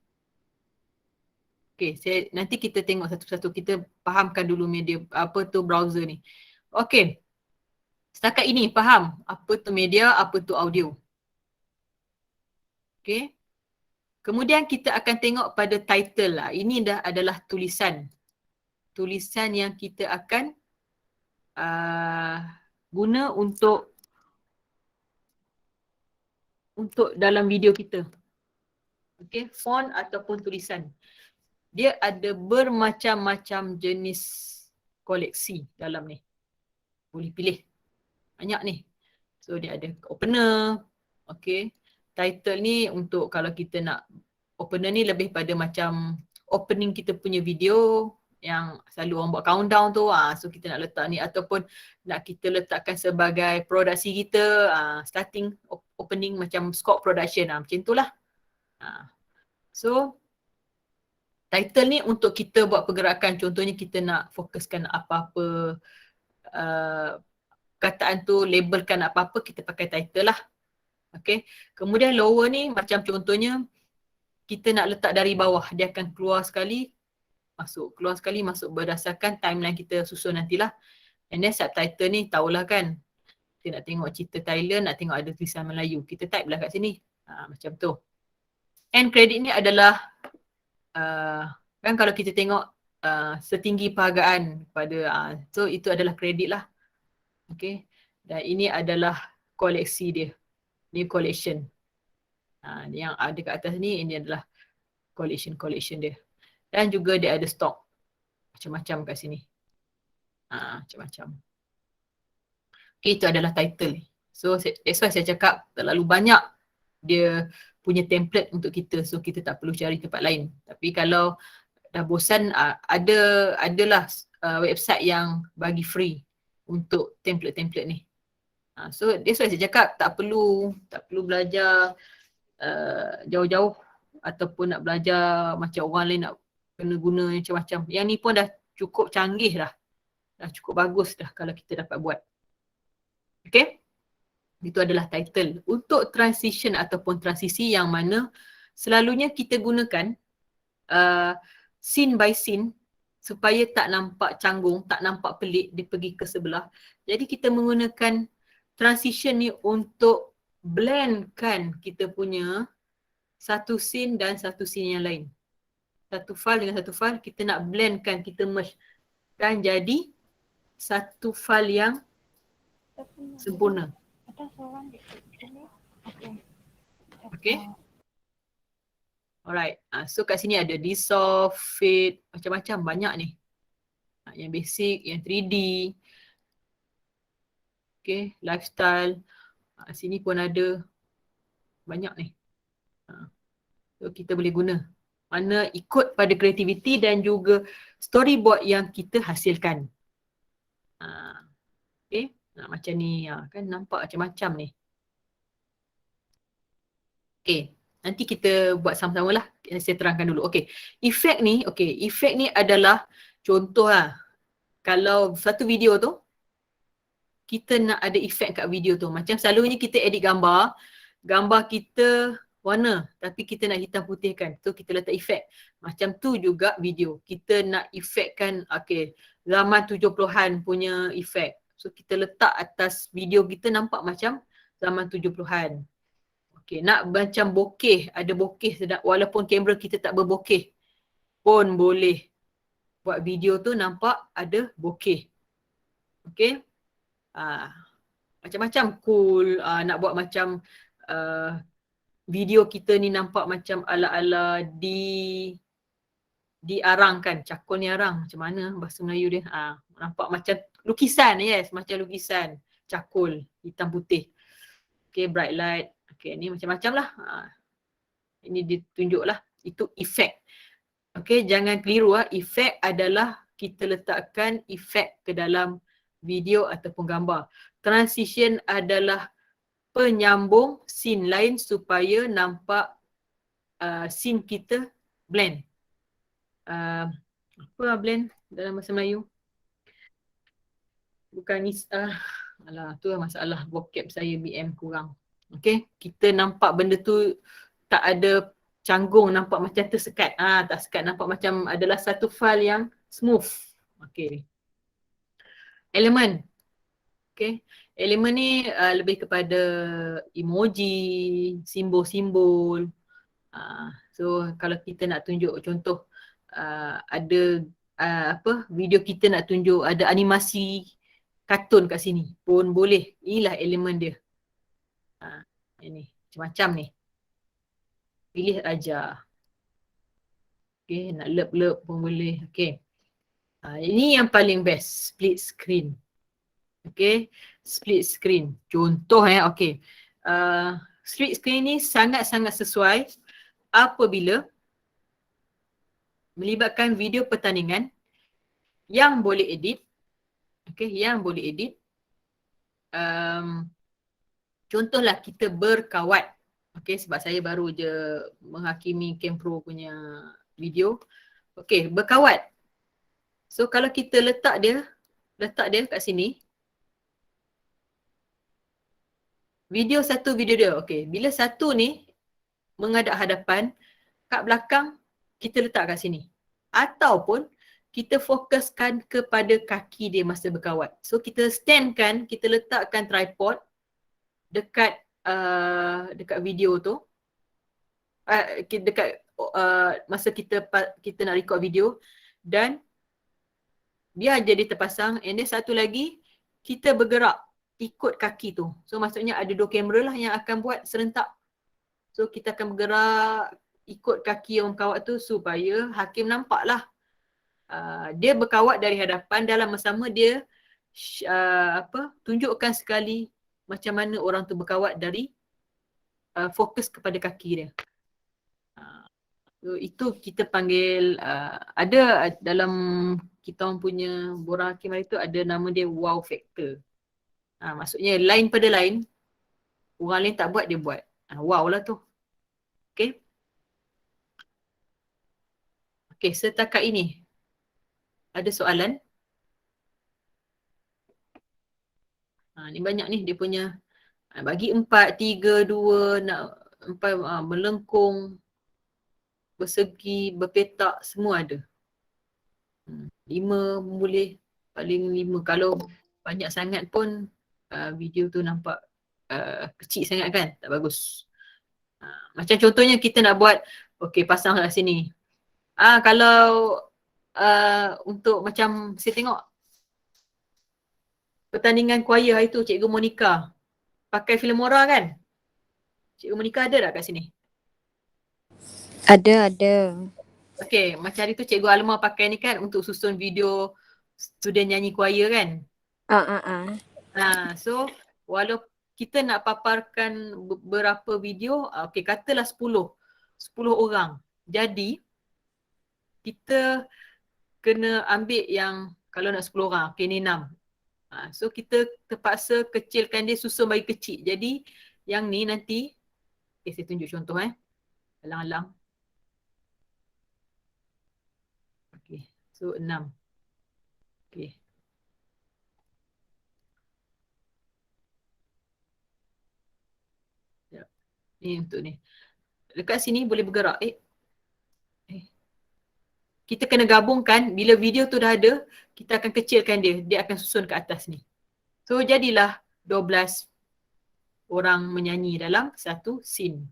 Okay, nanti kita tengok satu-satu. Kita fahamkan dulu media, apa tu browser ni. Okay. Setakat ini faham apa tu media, apa tu audio. Okay. Kemudian kita akan tengok pada title lah. Ini dah adalah tulisan. Tulisan yang kita akan guna untuk dalam video kita. Okay, font ataupun tulisan. Dia ada bermacam-macam jenis koleksi dalam ni. Boleh pilih. Banyak ni. So dia ada opener. Okay. Title ni untuk kalau kita nak, opener ni lebih pada macam opening kita punya video. Yang selalu orang buat countdown tu, so kita nak letak ni ataupun nak kita letakkan sebagai produksi kita, starting opening macam scope production, macam tu lah. So title ni untuk kita buat pergerakan, contohnya kita nak fokuskan apa-apa kataan tu, labelkan apa-apa, kita pakai title lah. Okay. Kemudian lower ni macam contohnya kita nak letak dari bawah, dia akan keluar sekali, masuk berdasarkan timeline kita susun nantilah. And then subtitle ni tahulah kan, kita nak tengok cerita Thailand, nak tengok ada tulisan Melayu, kita type lah kat sini. Macam tu. And credit ni adalah kan kalau kita tengok setinggi penghargaan pada so itu adalah kredit lah. Okay. Dan ini adalah koleksi dia. Ini collection. Yang ada kat atas ni, ini adalah collection dia. Dan juga dia ada stok. Macam-macam kat sini. Macam-macam. Itu adalah title. So that's why saya cakap terlalu banyak dia punya template untuk kita, so kita tak perlu cari tempat lain. Tapi kalau dah bosan, adalah website yang bagi free untuk template-template ni. So that's why saya cakap tak perlu belajar jauh-jauh ataupun nak belajar macam orang lain nak kena guna macam-macam. Yang ni pun dah cukup canggih dah. Dah cukup bagus dah kalau kita dapat buat. Okay? Itu adalah title. Untuk transition ataupun transisi yang mana selalunya kita gunakan scene by scene supaya tak nampak canggung, tak nampak pelik dia pergi ke sebelah. Jadi kita menggunakan transition ni untuk blendkan kita punya satu scene dan satu scene yang lain. Satu file dengan satu file kita nak blendkan, kita merge kan jadi satu file yang sempurna. Okay. Alright. So kat sini ada dissolve, fade, macam-macam banyak ni. Yang basic, yang 3D. Okay, lifestyle. Sini pun ada. Banyak ni. So kita boleh guna. Mana ikut pada kreativiti dan juga storyboard yang kita hasilkan. Okay. Macam ni kan nampak macam-macam ni. Okay. Nanti kita buat sama-sama lah. Saya terangkan dulu. Okay. Efek ni adalah contoh lah. Kalau satu video tu, kita nak ada efek kat video tu. Macam selalunya kita edit gambar. Gambar kita warna. Tapi kita nak hitam putihkan. So kita letak efek. Macam tu juga video. Kita nak efekkan, zaman 70-an punya efek. So kita letak atas video kita nampak macam zaman 70-an. Okay, nak macam bokeh, ada bokeh sedap, walaupun kamera kita tak berbokeh pun boleh buat video tu nampak ada bokeh. Okay. Macam-macam cool, nak buat macam video kita ni nampak macam ala-ala diarangkan, cakul ni arang, macam mana bahasa Melayu dia, nampak macam lukisan, yes, macam lukisan, cakul, hitam putih. Okay, bright light. Okay, ni macam-macam lah. Ini ditunjuk lah. Itu efek. Okay, jangan keliru lah. Efek adalah kita letakkan efek ke dalam video ataupun gambar. Transition adalah penyambung scene lain supaya nampak scene kita blend. Apa blend dalam bahasa Melayu? Bukan ni. Alah, tu lah masalah vocab saya BM kurang. Okay, kita nampak benda tu tak ada canggung, nampak macam tersekat. Tak sekat, nampak macam adalah satu file yang smooth. Okay. Elemen. Okay. Elemen ni lebih kepada emoji, simbol-simbol. So kalau kita nak tunjuk contoh ada video kita nak tunjuk ada animasi kartun kat sini pun boleh. Inilah elemen dia. Ini macam-macam ni. Pilih aja. Okay, nak lep-lep pun boleh. Okay. Ini yang paling best, split screen. Okay, split screen. Contoh okay. Split screen ni sangat-sangat sesuai apabila melibatkan video pertandingan yang boleh edit. Okay, yang boleh edit. Contohlah kita berkawat. Okay, sebab saya baru je menghakimi Cam-Pro punya video. Okay, berkawat. So kalau kita letak dia kat sini. Video satu, video dia. Okay, bila satu ni menghadap hadapan, kat belakang kita letak kat sini. Ataupun kita fokuskan kepada kaki dia masa berkawat. So kita standkan, kita letakkan tripod dekat video tu, dekat masa kita nak record video, dan dia jadi terpasang, and then satu lagi kita bergerak ikut kaki tu. So maksudnya ada dua kamera lah yang akan buat serentak. So kita akan bergerak ikut kaki orang berkawat tu supaya hakim nampak lah dia berkawat dari hadapan, dalam masa sama dia tunjukkan sekali macam mana orang tu berkawat dari fokus kepada kaki dia. So, itu kita panggil ada dalam kita orang punya borang hakim hari tu ada nama dia wow factor. Maksudnya lain pada lain, orang lain tak buat, dia buat. Wow lah tu. Okay. Okay, setakat ini ada soalan? Ni banyak ni dia punya. Bagi 4, 3, 2, nak 4 melengkung, bersegi, berpetak, semua ada. 5 boleh, paling 5. Kalau banyak sangat pun video tu nampak kecil sangat kan, tak bagus. Macam contohnya kita nak buat, okay pasang kat sini. Kalau untuk macam saya tengok pertandingan choir hari tu Cikgu Monica pakai Filmora kan? Cikgu Monica ada tak kat sini? Ada. Okay, macam hari tu Cikgu Alma pakai ni kan untuk susun video student nyanyi choir kan? So walau kita nak paparkan beberapa video, okay katalah 10 orang. Jadi kita kena ambil yang kalau nak 10 orang, okay ni 6. So kita terpaksa kecilkan dia, susun bagi kecil. Jadi yang ni nanti, okay saya tunjuk contoh alang-alang. Okay, so 6. Okay. Ni untuk ni. Dekat sini boleh bergerak. Kita kena gabungkan, bila video tu dah ada, kita akan kecilkan dia. Dia akan susun ke atas ni. So jadilah 12 orang menyanyi dalam satu scene.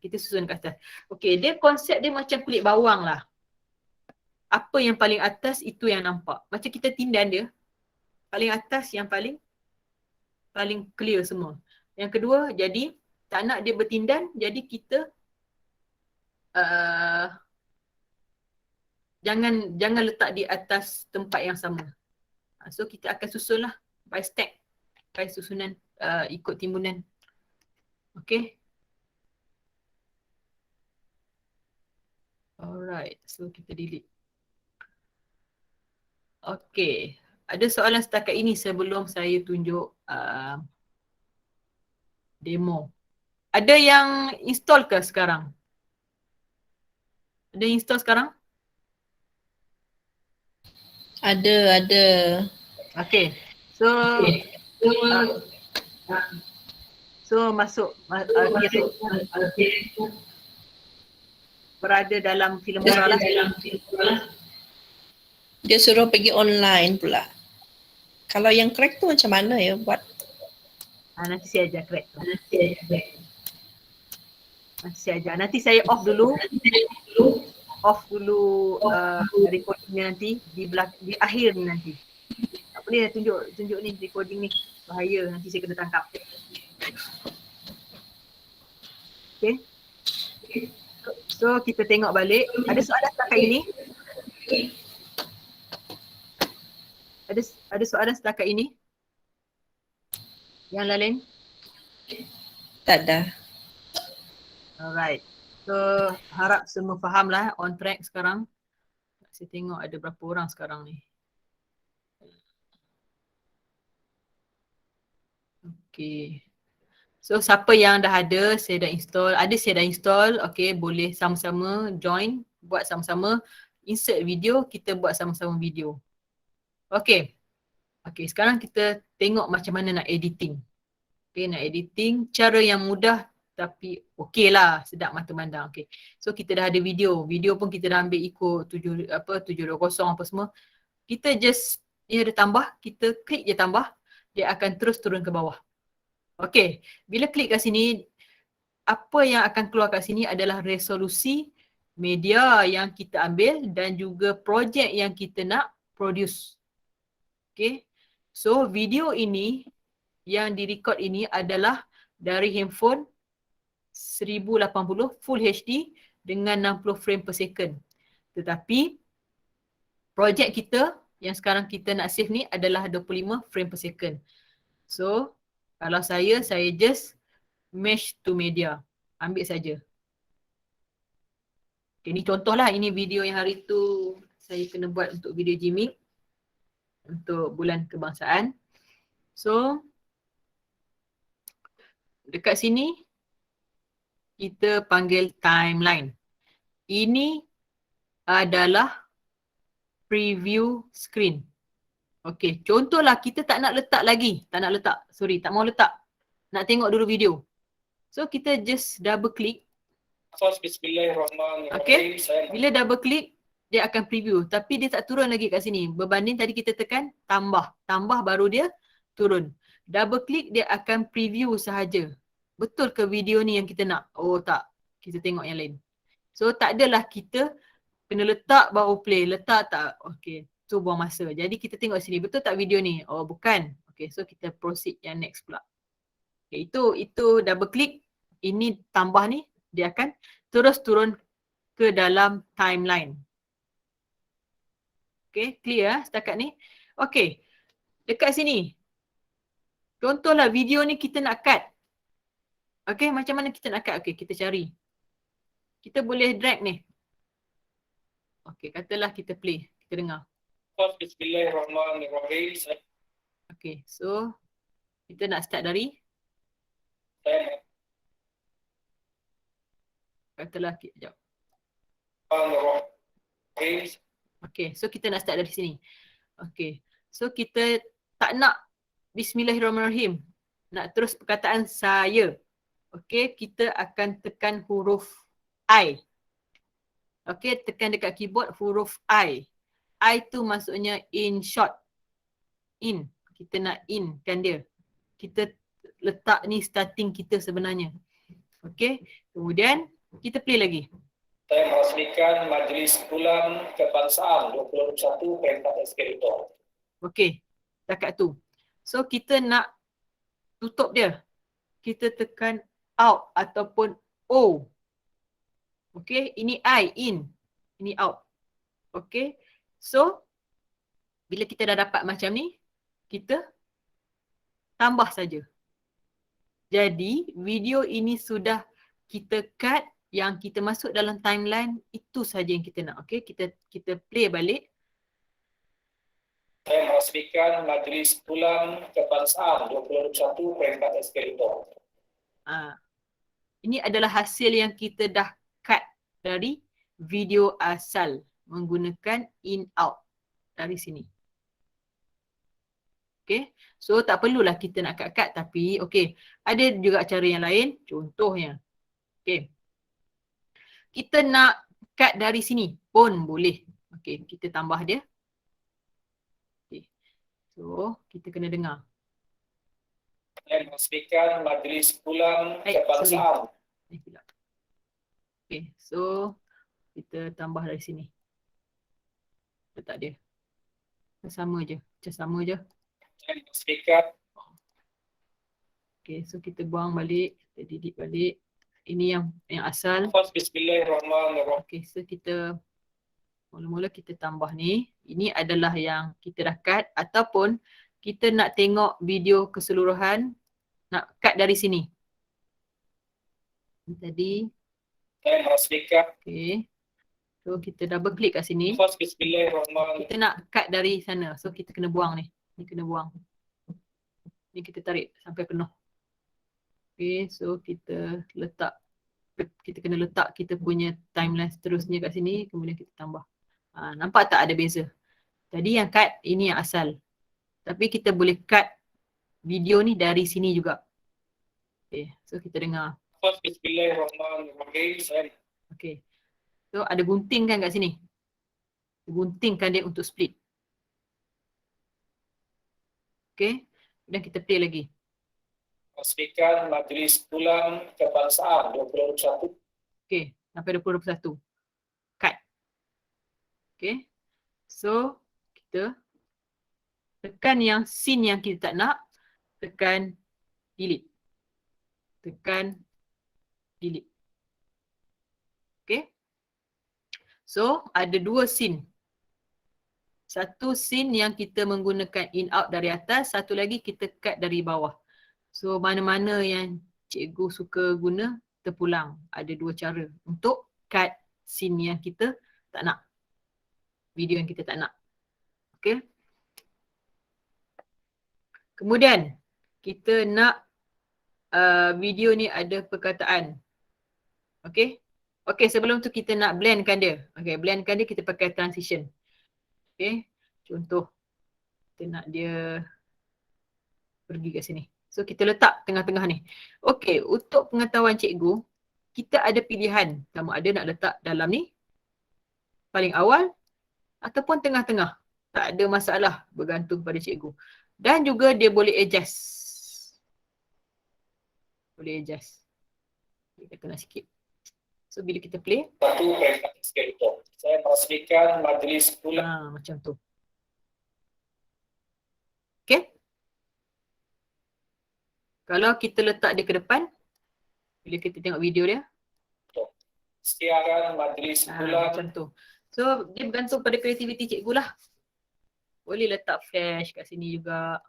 Kita susun ke atas. Okay, dia konsep dia macam kulit bawang lah. Apa yang paling atas itu yang nampak. Macam kita tindan dia, paling atas yang paling clear semua. Yang kedua, jadi tak nak dia bertindan, jadi kita jangan letak di atas tempat yang sama. So kita akan susun lah by stack, by susunan ikut timbunan. Okay. Alright, so kita delete. Okay, ada soalan setakat ini sebelum saya tunjuk demo. Ada yang install ke sekarang? Ada install sekarang? Ada. Okay, so masuk berada dalam Filmora lah. Dia suruh pergi online pula. Kalau yang crack tu macam mana ya buat? Nanti saya ajar crack. Nanti saya off dulu. Recordingnya nanti di akhir ni nanti. Tak boleh tunjuk ni recording ni. Bahaya, nanti saya kena tangkap. Okay. So kita tengok balik. Ada soalan setakat ini? Ada soalan setakat ini? Yang lain? Tak ada. Alright. So harap semua faham lah, on track sekarang. Saya tengok ada berapa orang sekarang ni. Okay. So siapa yang dah ada, saya dah install. Saya dah install. Okay, boleh sama-sama join. Buat sama-sama. Insert video, kita buat sama-sama video. Okay. Okay, sekarang kita tengok macam mana nak editing. Okay, nak editing. Cara yang mudah tapi okey lah, sedap mata pandang. Okay. So kita dah ada video. Video pun kita dah ambil ikut 720 apa semua. Kita just, ni ada tambah, kita klik je tambah. Dia akan terus turun ke bawah. Okay, bila klik kat sini, apa yang akan keluar kat sini adalah resolusi media yang kita ambil dan juga projek yang kita nak produce. Okay, so video ini yang direkod ini adalah dari handphone 1080 Full HD dengan 60 frame per second. Tetapi projek kita yang sekarang kita nak save ni adalah 25 frame per second. So, kalau saya just mesh to media. Ambil saja. Okay, ni contohlah, ini video yang hari tu saya kena buat untuk video Jimmy untuk bulan kebangsaan. So, dekat sini kita panggil timeline. Ini adalah preview screen. Okey, contohlah kita tak nak letak lagi. Tak mau letak. Nak tengok dulu video. So, kita just double click. Bismillahirrahmanirrahim. Okay, bila double click, dia akan preview. Tapi dia tak turun lagi kat sini. Berbanding tadi kita tekan tambah. Tambah baru dia turun. Double click, dia akan preview sahaja. Betul ke video ni yang kita nak? Oh tak. Kita tengok yang lain. So, tak adalah kita kena letak baru play. Letak tak? Okay. So, buang masa. Jadi, kita tengok sini. Betul tak video ni? Oh, bukan. Okay. So, kita proceed yang next pula. Okay. Itu double click. Ini tambah ni. Dia akan terus turun ke dalam timeline. Okay. Clear setakat ni? Okay. Dekat sini. Contohlah video ni kita nak cut. Okay. Macam mana kita nak cut? Okay. Kita cari. Kita boleh drag ni. Okay. Katalah kita play. Kita dengar. Bismillahirrahmanirrahim. Okay, so kita nak start dari katalah sekejap. Okay, so kita nak start dari sini. Okay, so kita tak nak Bismillahirrahmanirrahim. Nak terus perkataan saya. Okay, kita akan tekan huruf I. Okay, tekan dekat keyboard huruf I. I tu maksudnya in short. In. Kita nak in kan dia. Kita letak ni starting kita sebenarnya. Okay. Kemudian kita play lagi. Saya meresmikan Majlis Bulan Kebangsaan 2021 Perintah Eksekutor. Okay. Dekat tu. So kita nak tutup dia. Kita tekan out ataupun O. Okay. Ini I, in. Ini out. Okay. So, bila kita dah dapat macam ni, kita tambah saja. Jadi, video ini sudah kita cut, yang kita masuk dalam timeline, itu saja yang kita nak. Okay, kita play balik. Saya meresmikan Majlis Bulan Kebangsaan 2021 Perintah Eksekutor. Ini adalah hasil yang kita dah cut dari video asal. Menggunakan in out dari sini. Okay. So tak perlulah kita nak cut-cut, tapi okay. Ada juga cara yang lain. Contohnya. Okay. Kita nak cut dari sini pun boleh. Okay. Kita tambah dia. Okay. So kita kena dengar. Saya meresmikan Majlis Bulan Kebangsaan. Okay. So kita tambah dari sini. Letak dia. Sama je. Macam sama je. Saya meresmikan. Okay, so kita buang balik. Kita delete balik. Ini yang asal. Bismillahirrahmanirrahim. Okay, so kita mula-mula kita tambah ni. Ini adalah yang kita dah cut. Ataupun kita nak tengok video keseluruhan. Nak cut dari sini. Tadi. Saya meresmikan. Okay. So kita double klik kat sini. Bismillahirrahmanirrahim. Kita nak cut dari sana. So kita kena buang ni. Ni kena buang. Ni kita tarik sampai penuh. Okay, so kita letak. Kita kena letak kita punya timeline seterusnya kat sini. Kemudian kita tambah. Nampak tak ada beza? Tadi yang cut, ini yang asal. Tapi kita boleh cut video ni dari sini juga. Okay, so kita dengar. Bismillahirrahmanirrahim. Okay. So ada gunting kan kat sini. Guntingkan dia untuk split. Okay. Dan kita play lagi. Meresmikan Majlis Bulan Kebangsaan 2021. Okay. Sampai 2021. Cut. Okay. So kita tekan yang scene yang kita tak nak. Tekan delete. Tekan delete. Okay. So, ada dua scene. Satu scene yang kita menggunakan in out dari atas, satu lagi kita cut dari bawah. So mana-mana yang cikgu suka guna, terpulang. Ada dua cara untuk cut scene yang kita tak nak. Video yang kita tak nak. Okay. Kemudian kita nak video ni ada perkataan. Okay. Okay, sebelum tu kita nak blendkan dia. Okay, blendkan dia kita pakai transition. Okay, contoh kita nak dia pergi kat sini. So kita letak tengah-tengah ni. Okay, untuk pengetahuan cikgu, kita ada pilihan. Sama ada nak letak dalam ni, paling awal ataupun tengah-tengah. Tak ada masalah, bergantung pada cikgu. Dan juga dia boleh adjust. Boleh adjust. Kita kena sikit. So bila kita play, Satu peringkat eskalator. Saya meresmikan majlis bulan macam tu. Okay. Kalau kita letak dia ke depan, bila kita tengok video dia, siaran majlis bulan macam tu. So dia bergantung pada kreativiti cikgu lah. Boleh letak flash kat sini juga.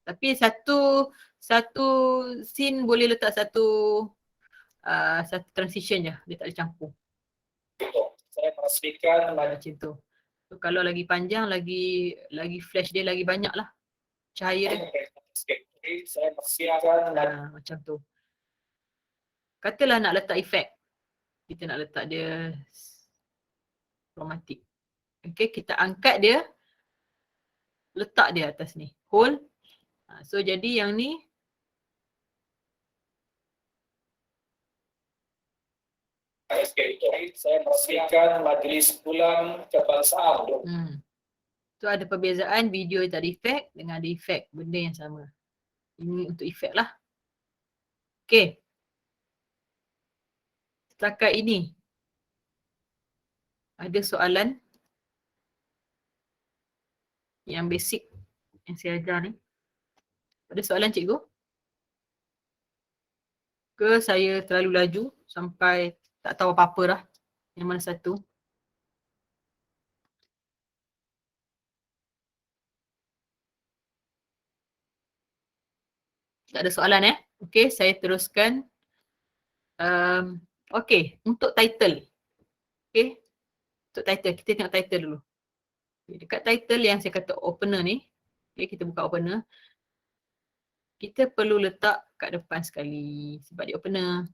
Tapi satu scene boleh letak satu transition je. Dia tak boleh campur. saya meresmikan majlis Macam tu. So kalau lagi panjang, lagi flash dia lagi banyak lah. Cahaya dia. saya bersiaran Macam tu. Katalah nak letak efek. Kita nak letak dia chromatic. Okay, kita angkat dia. Letak dia atas ni. Hold. So jadi yang ni eskalator. Saya meresmikan majlis bulan kebangsaan. So ada perbezaan video tak ada efek dengan ada efek. Benda yang sama. Ini untuk efek lah. Okay. Setakat ini. Ada soalan yang basic yang saya ajar ni. Ada soalan cikgu? Ke saya terlalu laju sampai tak tahu apa-apa dah. Yang mana satu? Tak ada soalan Okay, saya teruskan. Okay, untuk title. Okay, untuk title. Kita tengok title dulu. Okay, dekat title yang saya kata opener ni. Okay, kita buka opener. Kita perlu letak kat depan sekali sebab dia opener.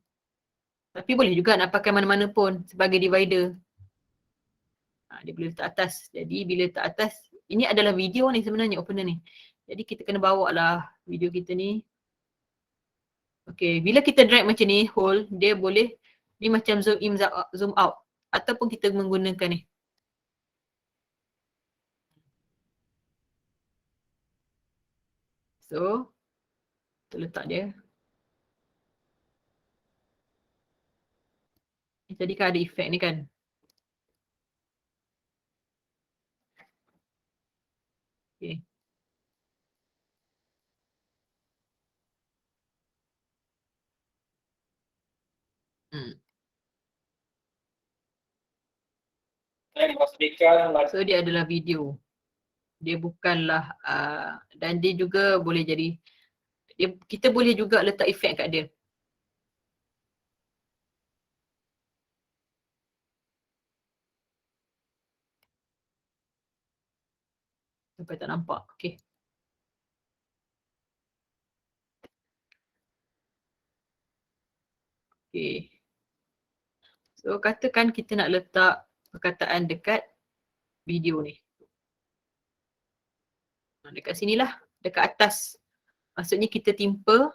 Tapi boleh juga nak pakai mana-mana pun sebagai divider. Dia boleh letak atas. Jadi bila letak atas, ini adalah video ni sebenarnya opener ni. Jadi kita kena bawa lah video kita ni. Okay, bila kita drag macam ni, hold, dia boleh, ni macam zoom in, zoom out. Ataupun kita menggunakan ni. So, kita letak dia. Jadi kan ada efek ni kan. Okay. Saya meresmikan So dia adalah video. Dia bukanlah dan dia juga boleh jadi kita boleh juga letak efek kat dia. Sampai tak nampak. Okay. Okay. So katakan kita nak letak perkataan dekat video ni. Dekat sinilah, dekat atas. Maksudnya kita timpa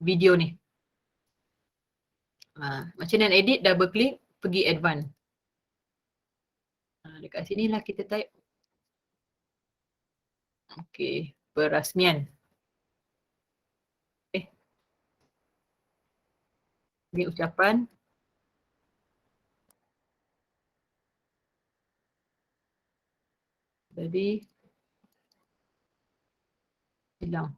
video ni. Macam nak edit, double click, pergi advance. Dekat sinilah kita type. Okay, perasmian. Ini ucapan. Jadi hilang.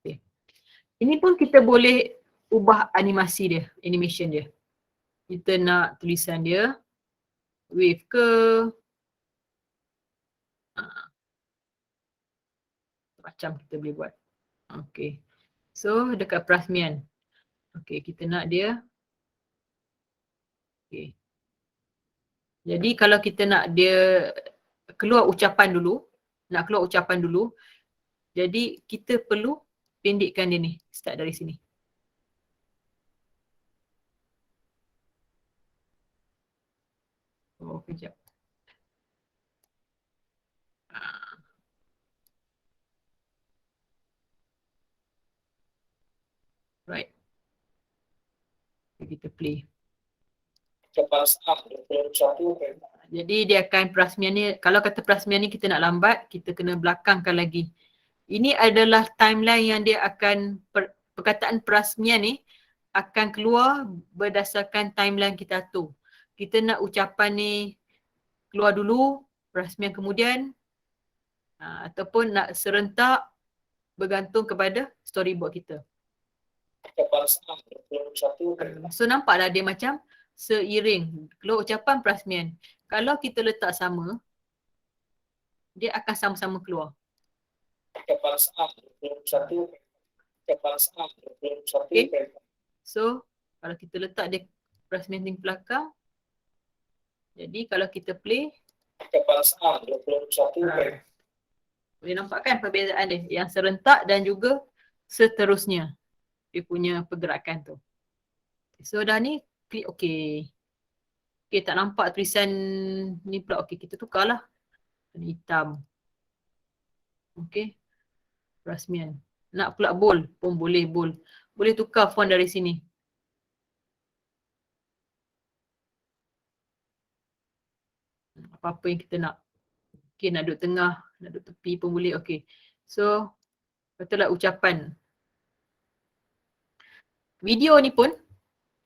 Okay. Ini pun kita boleh ubah animasi dia, animation dia. kita nak tulisan dia wave ke, macam kita boleh buat. Okay. So dekat perasmian. Okay, kita nak dia. Okay. Jadi kalau kita nak dia keluar ucapan dulu, jadi kita perlu pendekkan dia ni, start dari sini. Oh, kejap. Right. Kita play. Kebangsaan 21 Jadi dia akan perasmian ni, kalau kata perasmian ni kita nak lambat, kita kena belakangkan lagi. Ini adalah timeline yang dia akan, perkataan perasmian ni akan keluar berdasarkan timeline kita atur. Kita nak ucapan ni keluar dulu, perasmian kemudian, ataupun nak serentak bergantung kepada storyboard kita. Kebangsaan 21 So nampaklah dia macam seiring, keluar ucapan perasmian. Kalau kita letak sama, dia akan sama-sama keluar. Kebangsaan 21 Kebangsaan 21 Okay. So kalau kita letak dia perasmian di belakang, jadi kalau kita play, Kebangsaan 21 boleh nampak kan perbezaan dia, yang serentak dan juga seterusnya dia punya pergerakan tu. So dah ni klik OK. Okay, tak nampak tulisan ni pula. Okay, kita tukarlah warna hitam. Okay, perasmian. Nak pula bold pun boleh bold. Boleh tukar font dari sini. Apa-apa yang kita nak. Okay, nak duduk tengah, nak duduk tepi pun boleh. Okay, so betul lah ucapan. Video ni pun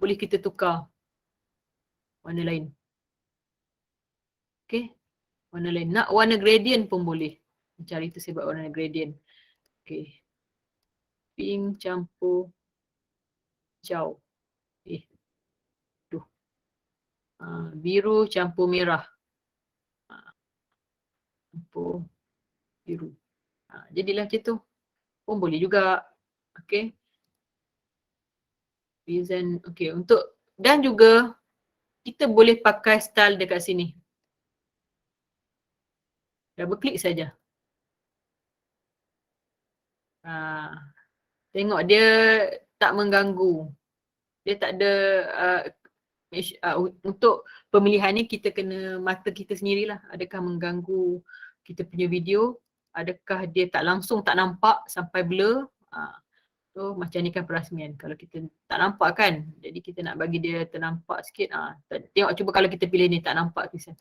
boleh kita tukar warna lain. Okay, warna lain. Nak warna gradient pun boleh. Macam itu saya buat warna gradient. Okay, pink campur hijau. Biru campur merah. Campur biru. Jadilah macam tu. Pun boleh juga. Okay. Reason. Okay, untuk, dan juga kita boleh pakai style dekat sini. Double klik saja. Tengok dia tak mengganggu. Dia tak ada untuk pemilihan ni kita kena mata kita sendirilah. Adakah mengganggu kita punya video? Adakah dia tak langsung tak nampak sampai blur? So macam ni kan perasmian. Kalau kita tak nampak kan, jadi kita nak bagi dia ternampak sikit. Tengok cuba kalau kita pilih ni tak nampak tulisan.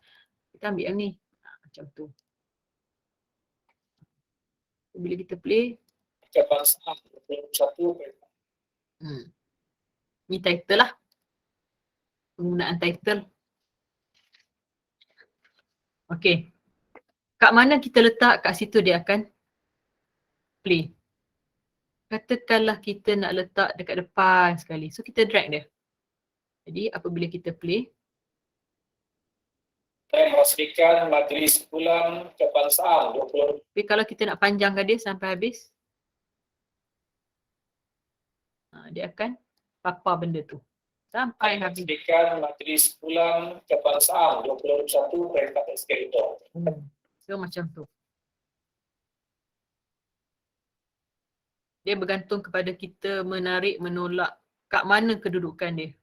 Kita ambil yang ni. Macam tu. Bila kita play. Kebangsaan 21 Ni title lah. Penggunaan title. Okay. Kat mana kita letak, kat situ dia akan play. Katakanlah kita nak letak dekat depan sekali. So kita drag dia. Jadi apabila kita play. Saya meresmikan Majlis Bulan Kebangsaan 20. Tapi kalau kita nak panjangkan dia sampai habis. Dia akan papar benda tu. Sampai habis. Meresmikan Majlis Bulan Kebangsaan 2021 peringkat eskalator. So macam tu. Dia bergantung kepada kita menarik, menolak kat mana kedudukan dia.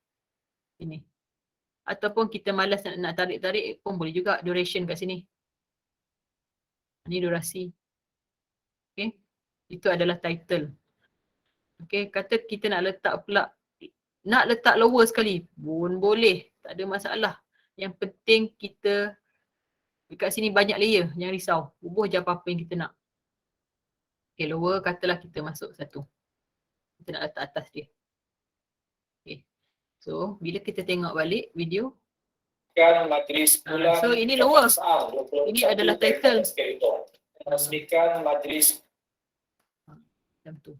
Ini. Ataupun kita malas nak tarik-tarik pun boleh juga duration kat sini. Ini durasi. Okay. Itu adalah title. Okay. Kata kita nak letak pula, nak letak lower sekali pun boleh. Tak ada masalah. Yang penting kita dekat sini banyak layer. Jangan risau. Bubuh je apa-apa yang kita nak. Okay, lower katalah kita masuk satu. Kita nak letak atas dia. Okay. So, bila kita tengok balik video. Majlis Bulan So, ini lower. Kebangsaan 2021 Ini adalah title. eskalator. Meresmikan Majlis. Macam tu.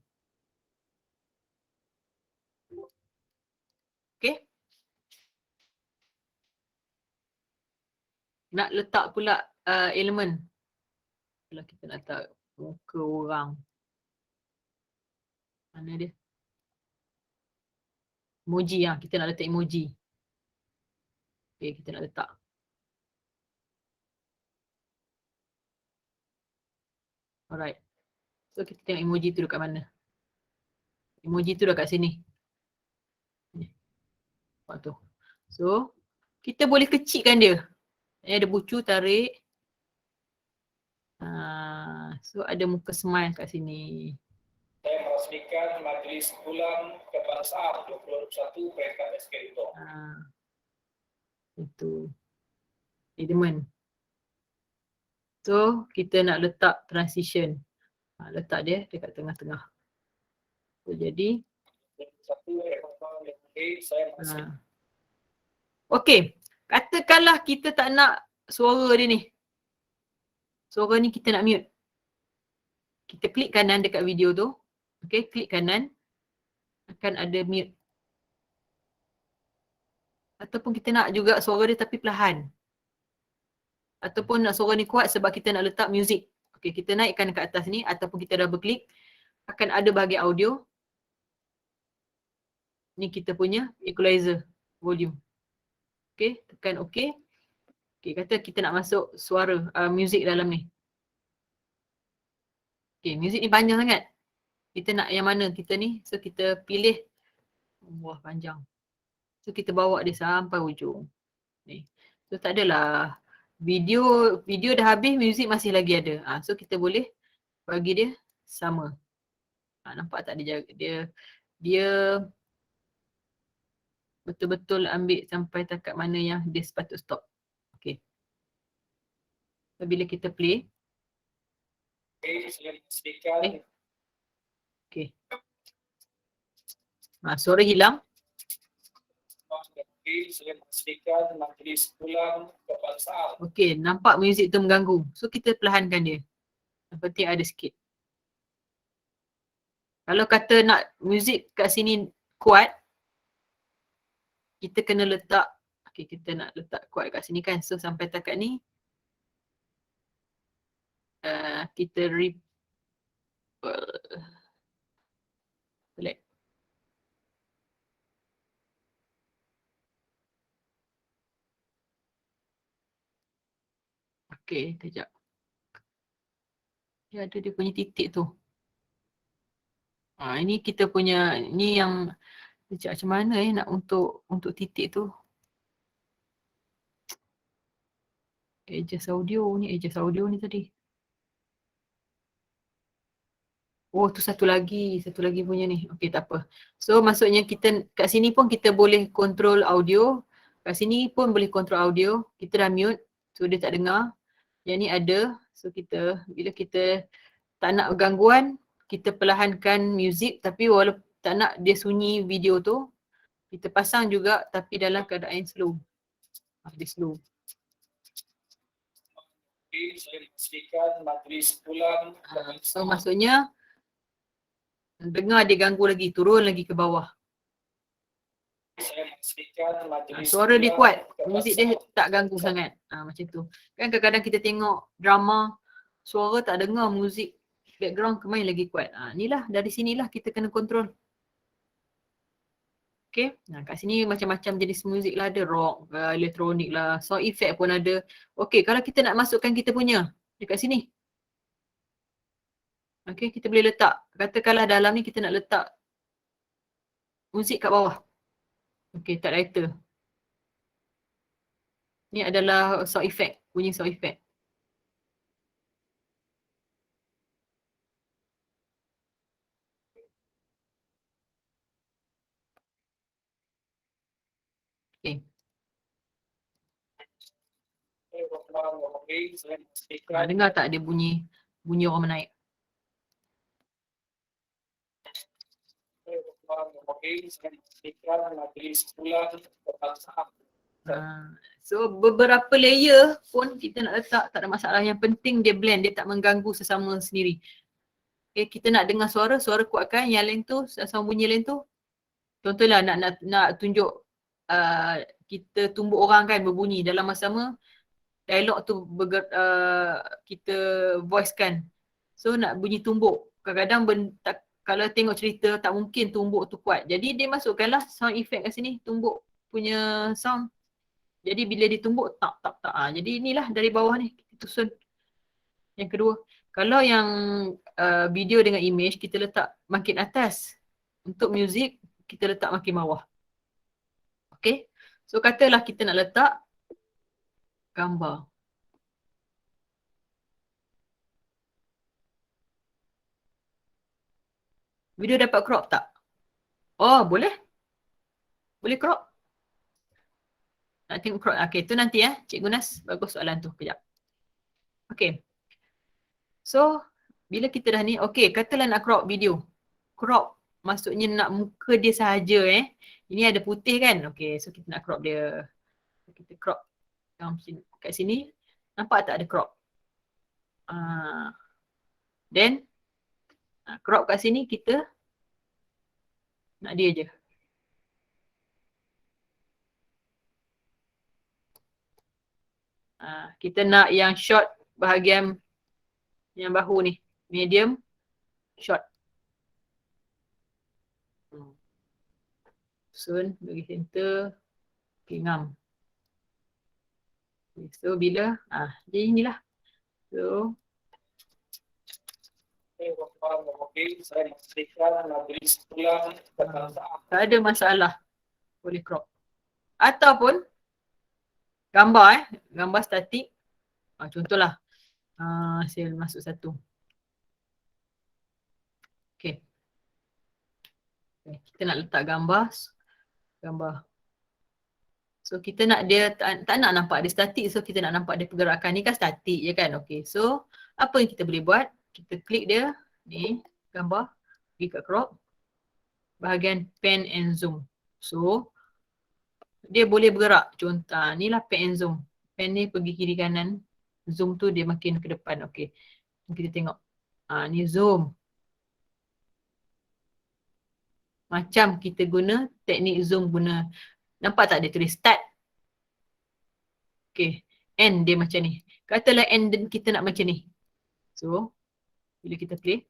Okay. nak letak pula elemen. Kalau kita nak letak muka orang. Mana dia? Emoji lah, kita nak letak emoji. Okay, kita nak letak. Alright. So kita tengok emoji tu dekat mana. Emoji tu dekat sini. Nampak tu. So, kita boleh kecilkan dia. Ada bucu, tarik. So ada muka smile kat sini. Saya meresmikan Majlis Bulan Kebangsaan 2021 peringkat eskalator. Itu. Elemen. So, kita nak letak transition. Letak dia dekat tengah-tengah. So, jadi. Okey. Katakanlah kita tak nak suara dia ni. Suara ni kita nak mute. Kita klik kanan dekat video tu. Okey, klik kanan. Akan ada mute. Ataupun kita nak juga suara dia tapi perlahan. Ataupun nak suara ni kuat sebab kita nak letak music. Okey, kita naikkan ke atas ni ataupun kita double klik. Akan ada bahagian audio. Ni kita punya equalizer volume. Okey, tekan OK. Okey, kata kita nak masuk suara, music dalam ni. Okey, music ni panjang sangat. Kita nak yang mana kita ni? So kita pilih. Wah, panjang. So kita bawa dia sampai ujung. Ni. So tak adalah video dah habis, music masih lagi ada. So kita boleh bagi dia sama. Nampak tak dia betul-betul ambil sampai takat mana yang dia sepatut stop. Okey. So, bila kita play. Okey. Suara hilang. Saya meresmikan Majlis Bulan Kebangsaan. Okey, nampak muzik tu mengganggu. So kita perlahankan dia. Yang penting ada sikit. Kalau kata nak muzik kat sini kuat, kita kena letak, okay, kita nak letak kuat kat sini kan. So sampai takat ni, kita select. Okay, kejap. Dia ada dia punya titik tu. Ini kita punya, ni yang kejap macam mana nak untuk titik tu. Adjust audio ni tadi. Oh, tu satu lagi punya ni. Okey, tak apa. So maksudnya kita kat sini pun kita boleh control audio. Kat sini pun boleh control audio. Kita dah mute. So dia tak dengar. Yang ni ada. So kita, bila kita tak nak gangguan, kita perlahankan muzik tapi walaupun tak nak dia sunyi video tu, kita pasang juga tapi dalam keadaan slow. Dia slow. Saya meresmikan Majlis Bulan Kebangsaan. So maksudnya dengar dia ganggu lagi, turun lagi ke bawah. Saya meresmikan Majlis Suara dia Bulan kuat, Kebangsaan. muzik dia tak ganggu sangat. Macam tu. Kan kadang-kadang kita tengok drama, suara tak dengar, muzik background kemain lagi kuat. Inilah, dari sinilah kita kena kontrol. Okay, kat sini macam-macam jenis muzik lah, ada rock, elektronik lah, sound effect pun ada. Okay, kalau kita nak masukkan kita punya dekat sini. Okay, kita boleh letak. Katakanlah dalam ni kita nak letak muzik kat bawah. Okay, tak writer. Ni adalah sound effect, bunyi sound effect. Okay. Saya meresmikan Dengar tak dia bunyi orang menaik? Saya meresmikan Majlis Bulan Kebangsaan. So beberapa layer pun kita nak letak, tak ada masalah. Yang penting dia blend, dia tak mengganggu sesama sendiri. Okay, kita nak dengar suara kuatkan, yang lain tu, sama bunyi lain tu. Contohlah nak tunjuk kita tumbuk orang kan berbunyi dalam masa sama, dialog tu kita voice kan. So nak bunyi tumbuk. Kadang-kadang kalau tengok cerita tak mungkin tumbuk tu kuat. Jadi dia masukkanlah sound effect kat sini, tumbuk punya sound. Jadi bila ditumbuk tak. Jadi inilah dari bawah ni kita susun. Yang kedua, kalau yang video dengan image kita letak makin atas. Untuk music kita letak makin bawah. Okay. So katalah kita nak letak gambar. Video dapat crop tak? Oh, boleh. Boleh crop. Nak tengok crop. Okay, tu nanti Cikgu Nas. Bagus soalan tu. Kejap. Okay. So, bila kita dah ni, okay, katalah nak crop video. Crop maksudnya nak muka dia sahaja Ini ada putih kan? Okay, so kita nak crop dia. Kita crop kat sini. Nampak tak ada crop? Then, crop kat sini kita nak dia je. Kita nak yang short bahagian yang bahu ni. Medium, short. Sun, bagi center, ngam. So bila, jadi inilah. So, Okey, saya pastikan nak beri ulang perkataan. tak ada masalah. Boleh crop. Ataupun gambar gambar statik. Contohlah. Saya masuk satu. Okay. Kita nak letak gambar. So kita nak dia tak nak nampak dia statik. So kita nak nampak dia pergerakan. Ni kan statik je kan. Okay. So apa yang kita boleh buat? Kita klik dia. Ni gambar. Pergi kat crop. Bahagian pan and zoom. So dia boleh bergerak. Contoh ni lah pan and zoom. Pan ni pergi kiri kanan. Zoom tu dia makin ke depan. Okay. Kita tengok. Ni zoom. Macam kita guna teknik zoom guna. Nampak tak dia tulis start? Okay. End dia macam ni. Katalah end kita nak macam ni. So, bila kita play.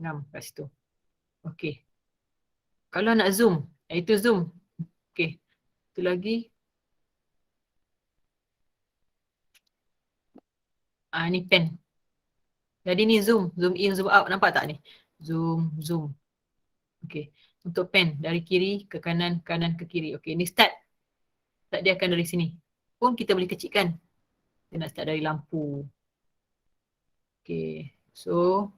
Ngam kat situ. Okay. Kalau nak zoom. Itu zoom. Okay. Itu lagi. Ni pen. Jadi ni zoom. Zoom in, zoom out. Nampak tak ni? Zoom, zoom. Okay. Untuk pen. Dari kiri ke kanan, kanan ke kiri. Okay. Ni start. Start dia akan dari sini. Pun kita boleh kecilkan. Kita nak start dari lampu. Okay. So.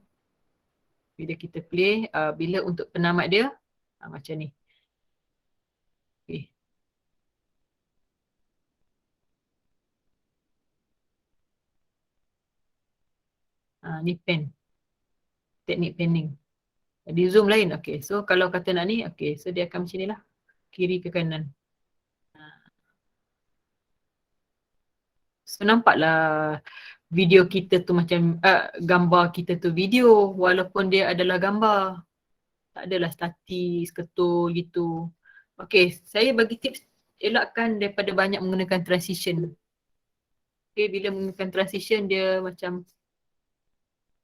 Bila kita play. Bila untuk penamat dia. Macam ni. Okay. Ni pen. Teknik penning. Di zoom lain. Okay. So kalau kata nak ni. Okay. So dia akan macam ni lah. Kiri ke kanan. So nampaklah video kita tu macam gambar kita tu video. Walaupun dia adalah gambar. Tak adalah statis, ketul gitu. Okay. Saya bagi tips. Elakkan daripada banyak menggunakan transition. Okay. Bila menggunakan transition dia macam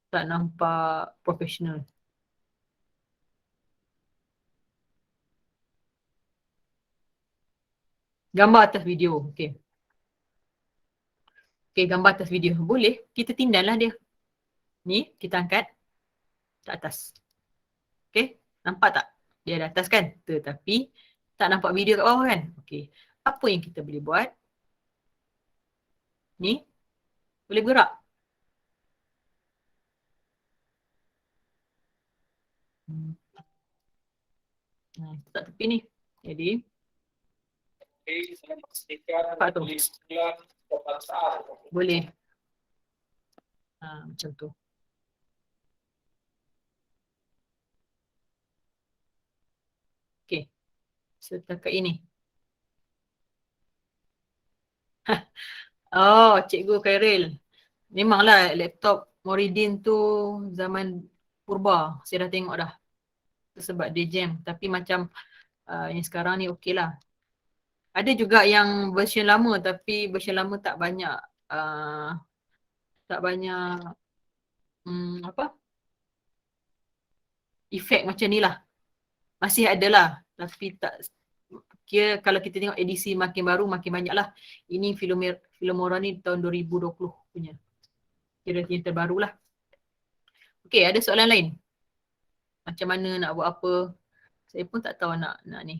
tak nampak profesional. Gambar atas video. Okay. Okay, gambar atas video. Boleh. Kita tindanlah dia. Ni, kita angkat. Ke atas. Okay. Nampak tak? Dia ada atas kan? Tetapi, tak nampak video kat bawah kan? Okay. Apa yang kita boleh buat? Ni. Boleh bergerak. Tak tepi ni. Jadi. Okey, saya pastikan Apa tu? tulis ulang perkataan. Boleh. Macam tu. Okay. Setakat ini. Oh, Cikgu Khairil. Memanglah laptop Moridin tu zaman purba. Saya dah tengok dah. Sebab dia jam. Tapi macam yang sekarang ni okey lah. Ada juga yang version lama tapi version lama tak banyak apa efek macam ni lah. Masih ada lah tapi tak kira kalau kita tengok edisi makin baru makin banyak lah. Ini Filmora ni tahun 2020 punya. Kira yang terbaru lah. Okay, ada soalan lain? Macam mana nak buat apa? Saya pun tak tahu nak ni.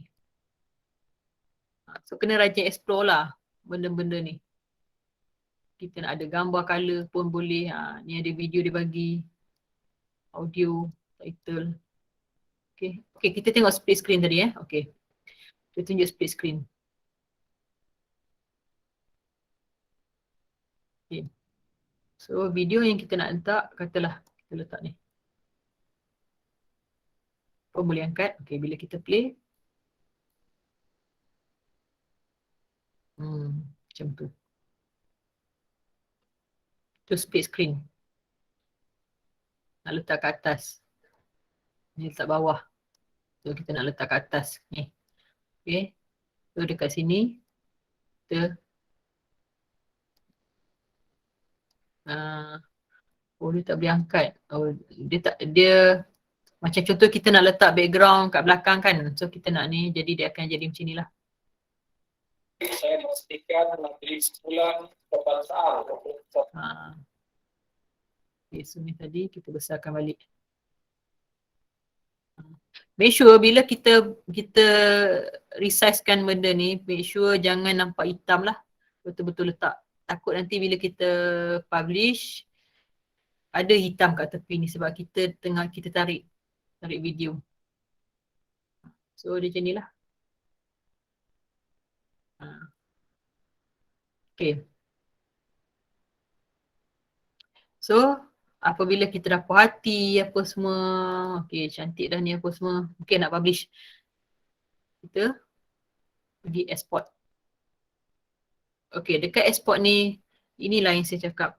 So kena rajin explore lah benda-benda ni. Kita nak ada gambar color pun boleh. Ni ada video dia bagi. Audio, title. Okay. Okay, kita tengok split screen tadi Okay. Kita tunjuk split screen. Okay. So video yang kita nak letak, katalah kita letak ni. Pun boleh angkat. Okay, bila kita play. Macam tu. Tu split screen. Nak letak kat atas. Ni letak bawah. So kita nak letak kat atas ni. Okay. So dekat sini kita dia tak boleh angkat. Dia macam contoh kita nak letak background kat belakang kan. So kita nak ni jadi dia akan jadi macam ni lah. Saya memastikan majlis bulan kebangsaan. Okay, so ni tadi kita besarkan balik. Make sure bila kita resizekan benda ni, make sure jangan nampak hitam lah. Betul-betul letak. Takut nanti bila kita publish, ada hitam kat tepi ni sebab kita tarik video. So dia macam ni lah. Okay. So apabila kita dah puas hati apa semua, okay cantik dah ni apa semua, okay nak publish. Kita pergi export. Okay, dekat export ni, inilah yang saya cakap.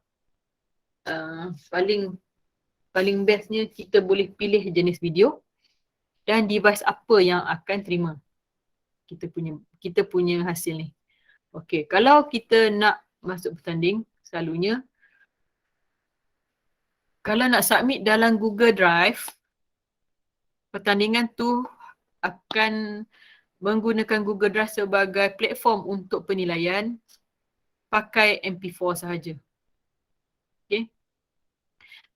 Paling bestnya kita boleh pilih jenis video dan device apa yang akan terima kita punya hasil ni. Okay, kalau kita nak masuk bertanding, selalunya kalau nak submit dalam Google Drive, pertandingan tu akan menggunakan Google Drive sebagai platform untuk penilaian pakai MP4 sahaja. Okay.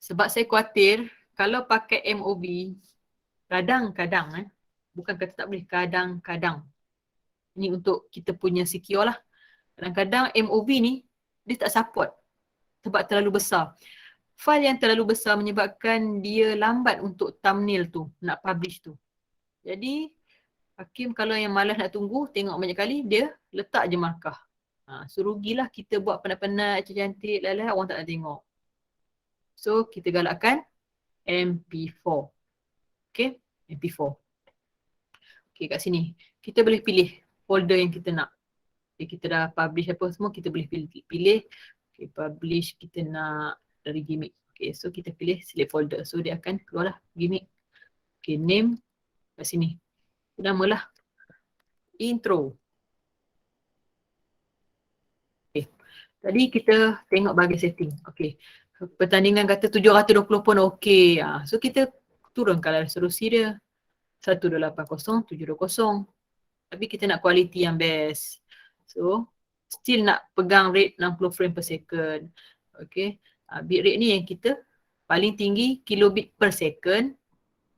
Sebab saya khawatir kalau pakai MOV, kadang-kadang, bukan kata tak boleh, kadang-kadang. Ini untuk kita punya secure lah. Kadang-kadang MOV ni, dia tak support sebab terlalu besar. File yang terlalu besar menyebabkan dia lambat untuk thumbnail tu, nak publish tu. Jadi, Hakim kalau yang malas nak tunggu, tengok banyak kali, dia letak je markah. So rugilah kita buat penat-penat, cantik, lalat, orang tak nak tengok. So, kita galakkan MP4. Okay, MP4. Okay, kat sini. Kita boleh pilih folder yang kita nak. Okay, kita dah publish apa semua, kita boleh pilih. Okay, publish, kita nak dari gimmick. Okay, so kita pilih select folder. So, dia akan keluarlah gimmick. Okay, name kat sini. Namalah intro. Okay, tadi kita tengok bahagian setting. Okay, pertandingan kata 720 pun okey. So kita turunkan resolusi dia 1280, 720. Tapi kita nak quality yang best. So still nak pegang rate 60 frame per second. Okay, bitrate ni yang kita paling tinggi kilobit per second.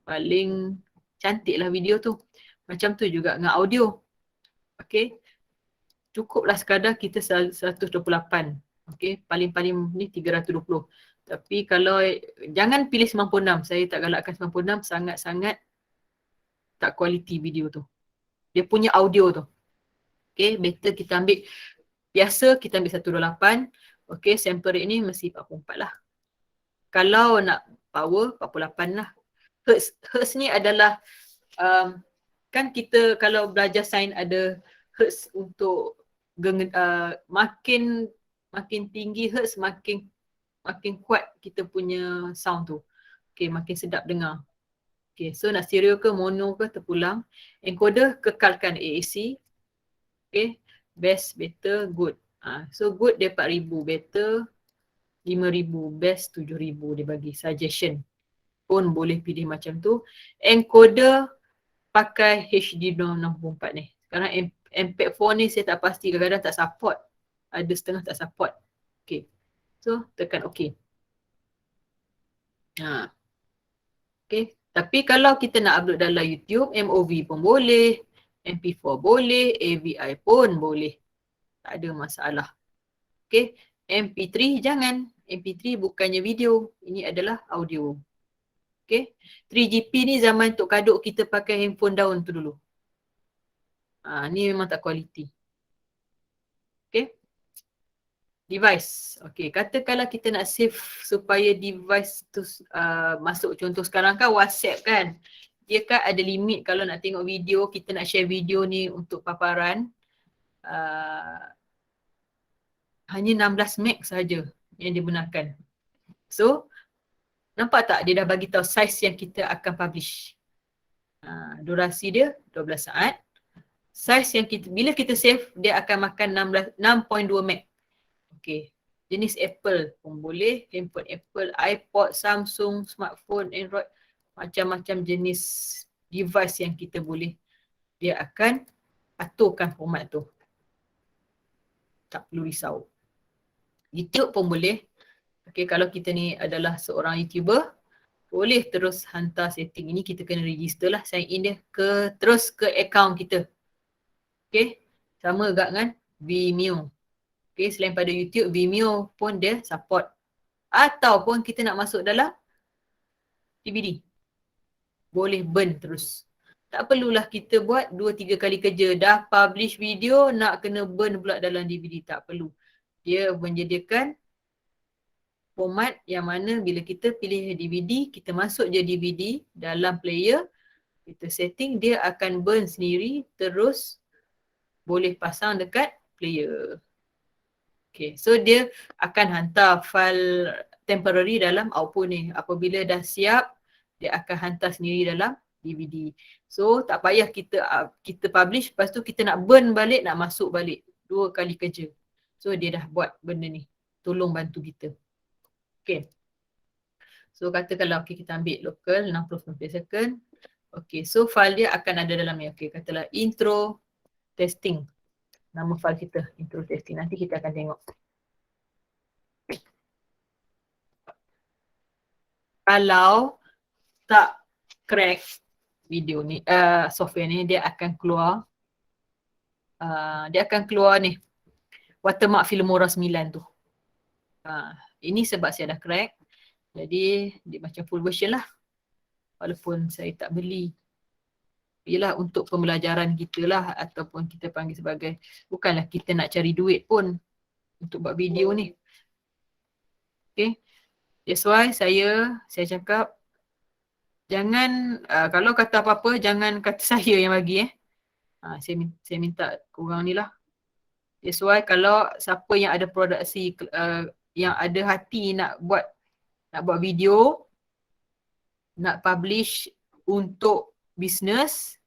Paling cantik lah video tu. Macam tu juga dengan audio. Okay, cukuplah sekadar kita 128. Okay, paling-paling ni 320. Tapi kalau, jangan pilih 96. Saya tak galakkan 96, sangat-sangat tak quality video tu. Dia punya audio tu. Okay, better kita ambil, biasa kita ambil 128. Okay, sample rate ni mesti 44 lah. Kalau nak power, 48 lah. Hertz ni adalah, kan kita kalau belajar sains ada hertz untuk makin tinggi hertz makin kuat kita punya sound tu. Okay, makin sedap dengar. Okay, so nak stereo ke mono ke terpulang. Encoder kekalkan AAC. Okay, best, better, good. So good dia 4,000, better 5,000, best 7,000 dia bagi suggestion. Pun boleh pilih macam tu. Encoder pakai HD 264 ni. Sekarang MPEG 4 ni saya tak pasti, kadang-kadang tak support. Ada setengah tak support. Okay. So tekan OK. Okay. Tapi kalau kita nak upload dalam YouTube, MOV pun boleh, MP4 boleh, AVI pun boleh. Tak ada masalah. Okay. MP3 jangan. MP3 bukannya video. Ini adalah audio. Okay. 3GP ni zaman Tok Kaduk kita pakai handphone daun tu dulu. Ni memang tak kualiti. Okay. Device. Okay. Katakanlah kita nak save supaya device tu masuk. Contoh sekarang kan WhatsApp kan. Dia kan ada limit kalau nak tengok video, kita nak share video ni untuk paparan. Hanya 16 meg sahaja yang dibenarkan. So, nampak tak dia dah bagi tahu size yang kita akan publish. Durasi dia 12 saat. Size yang kita, bila kita save, dia akan makan 6.2 meg. Okay. Jenis Apple pun boleh. Handphone Apple, iPod, Samsung, smartphone, Android. Macam-macam jenis device yang kita boleh. Dia akan aturkan format tu. Tak perlu risau. YouTube pun boleh. Okay, kalau kita ni adalah seorang YouTuber, boleh terus hantar setting ini. Kita kena register lah, sign in dia terus ke account kita. Okay, sama agak dengan Vimeo. Okay, selain pada YouTube, Vimeo pun dia support. Ataupun kita nak masuk dalam DVD. Boleh burn terus. Tak perlulah kita buat 2-3 kali kerja. Dah publish video, nak kena burn pula dalam DVD. Tak perlu. Dia menyediakan format yang mana bila kita pilih DVD, kita masuk je DVD dalam player, kita setting, dia akan burn sendiri, terus boleh pasang dekat player. Okay, so dia akan hantar file temporary dalam output ni. Apabila dah siap, dia akan hantar sendiri dalam DVD. So tak payah kita publish, lepas tu kita nak burn balik, nak masuk balik. 2 kali kerja. So dia dah buat benda ni. Tolong bantu kita. Okay. So katakanlah okay, kita ambil local 60 second. Okay, so file dia akan ada dalam ni. Okay, katalah intro testing. Nama file kita, intro testing. Nanti kita akan tengok. Kalau tak crack video ni, software ni, dia akan keluar ni watermark Filmora 9 tu. Ini sebab saya dah crack. Jadi dia macam full version lah. Walaupun saya tak beli. Ialah untuk pembelajaran kita lah, ataupun kita panggil sebagai, bukanlah kita nak cari duit pun untuk buat video ni. Okay. That's why saya cakap, jangan, kalau kata apa-apa, jangan kata saya yang bagi saya minta korang ni lah. That's why kalau siapa yang ada produksi, yang ada hati nak buat video, nak publish untuk business,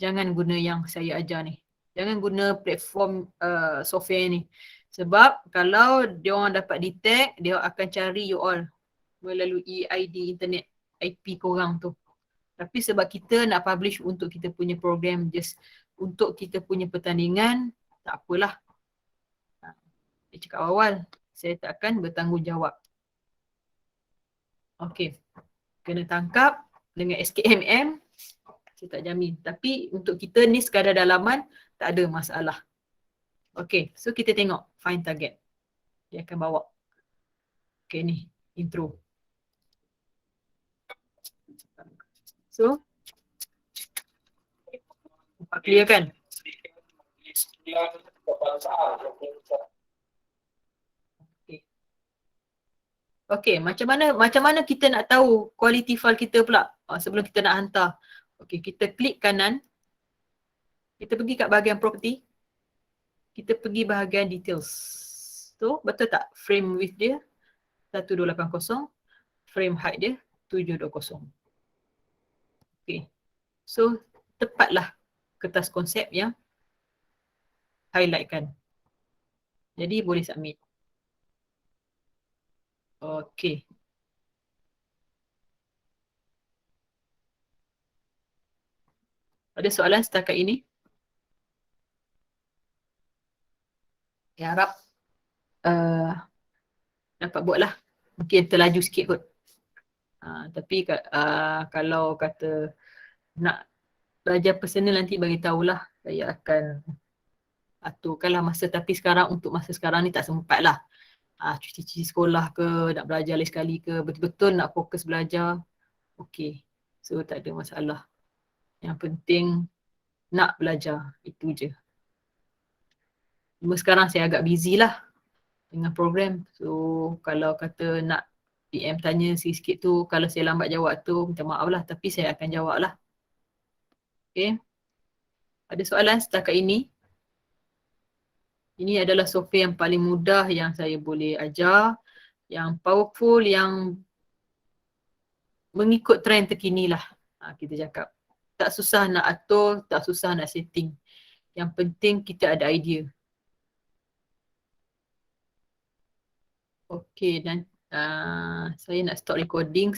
jangan guna yang saya ajar ni. Jangan guna platform software ni. Sebab kalau dia orang dapat detect, dia akan cari you all melalui ID internet, IP korang tu. Tapi sebab kita nak publish untuk kita punya program, just untuk kita punya pertandingan, tak apalah. Saya cakap awal, saya tak akan bertanggungjawab. Okay. Kena tangkap dengan SKMM, saya tak jamin. Tapi untuk kita ni sekadar dalaman, tak ada masalah. Okay, so kita tengok find target. Dia akan bawa. Okay ni, intro. So, nampak clear kan? Okay, macam mana kita nak tahu quality file kita pula sebelum kita nak hantar. Okay, kita klik kanan. Kita pergi kat bahagian property. Kita pergi bahagian details. So, betul tak? Frame width dia 1280. Frame height dia 720. Okay. So, tepatlah kertas konsep yang highlightkan. Jadi boleh submit. Okey. Ada soalan setakat ini? Saya harap dapat buatlah. Mungkin terlaju sikit kot. Tapi kalau kata nak belajar personal nanti bagi tahulah. Saya akan aturkanlah masa, tapi sekarang untuk masa sekarang ni tak sempat lah. Cuci-cuci sekolah ke, nak belajar lagi sekali ke, betul-betul nak fokus belajar. Okey. So tak ada masalah. Yang penting nak belajar. Itu je. Cuma sekarang saya agak busy lah dengan program. So kalau kata nak PM tanya sikit tu, kalau saya lambat jawab tu, minta maaf lah. Tapi saya akan jawab lah. Okay. Ada soalan setakat ini? Ini adalah software yang paling mudah yang saya boleh ajar. Yang powerful, yang mengikut trend terkini lah. Kita cakap. Tak susah nak atur, tak susah nak setting. Yang penting kita ada idea. Okay, dan saya nak stop recording.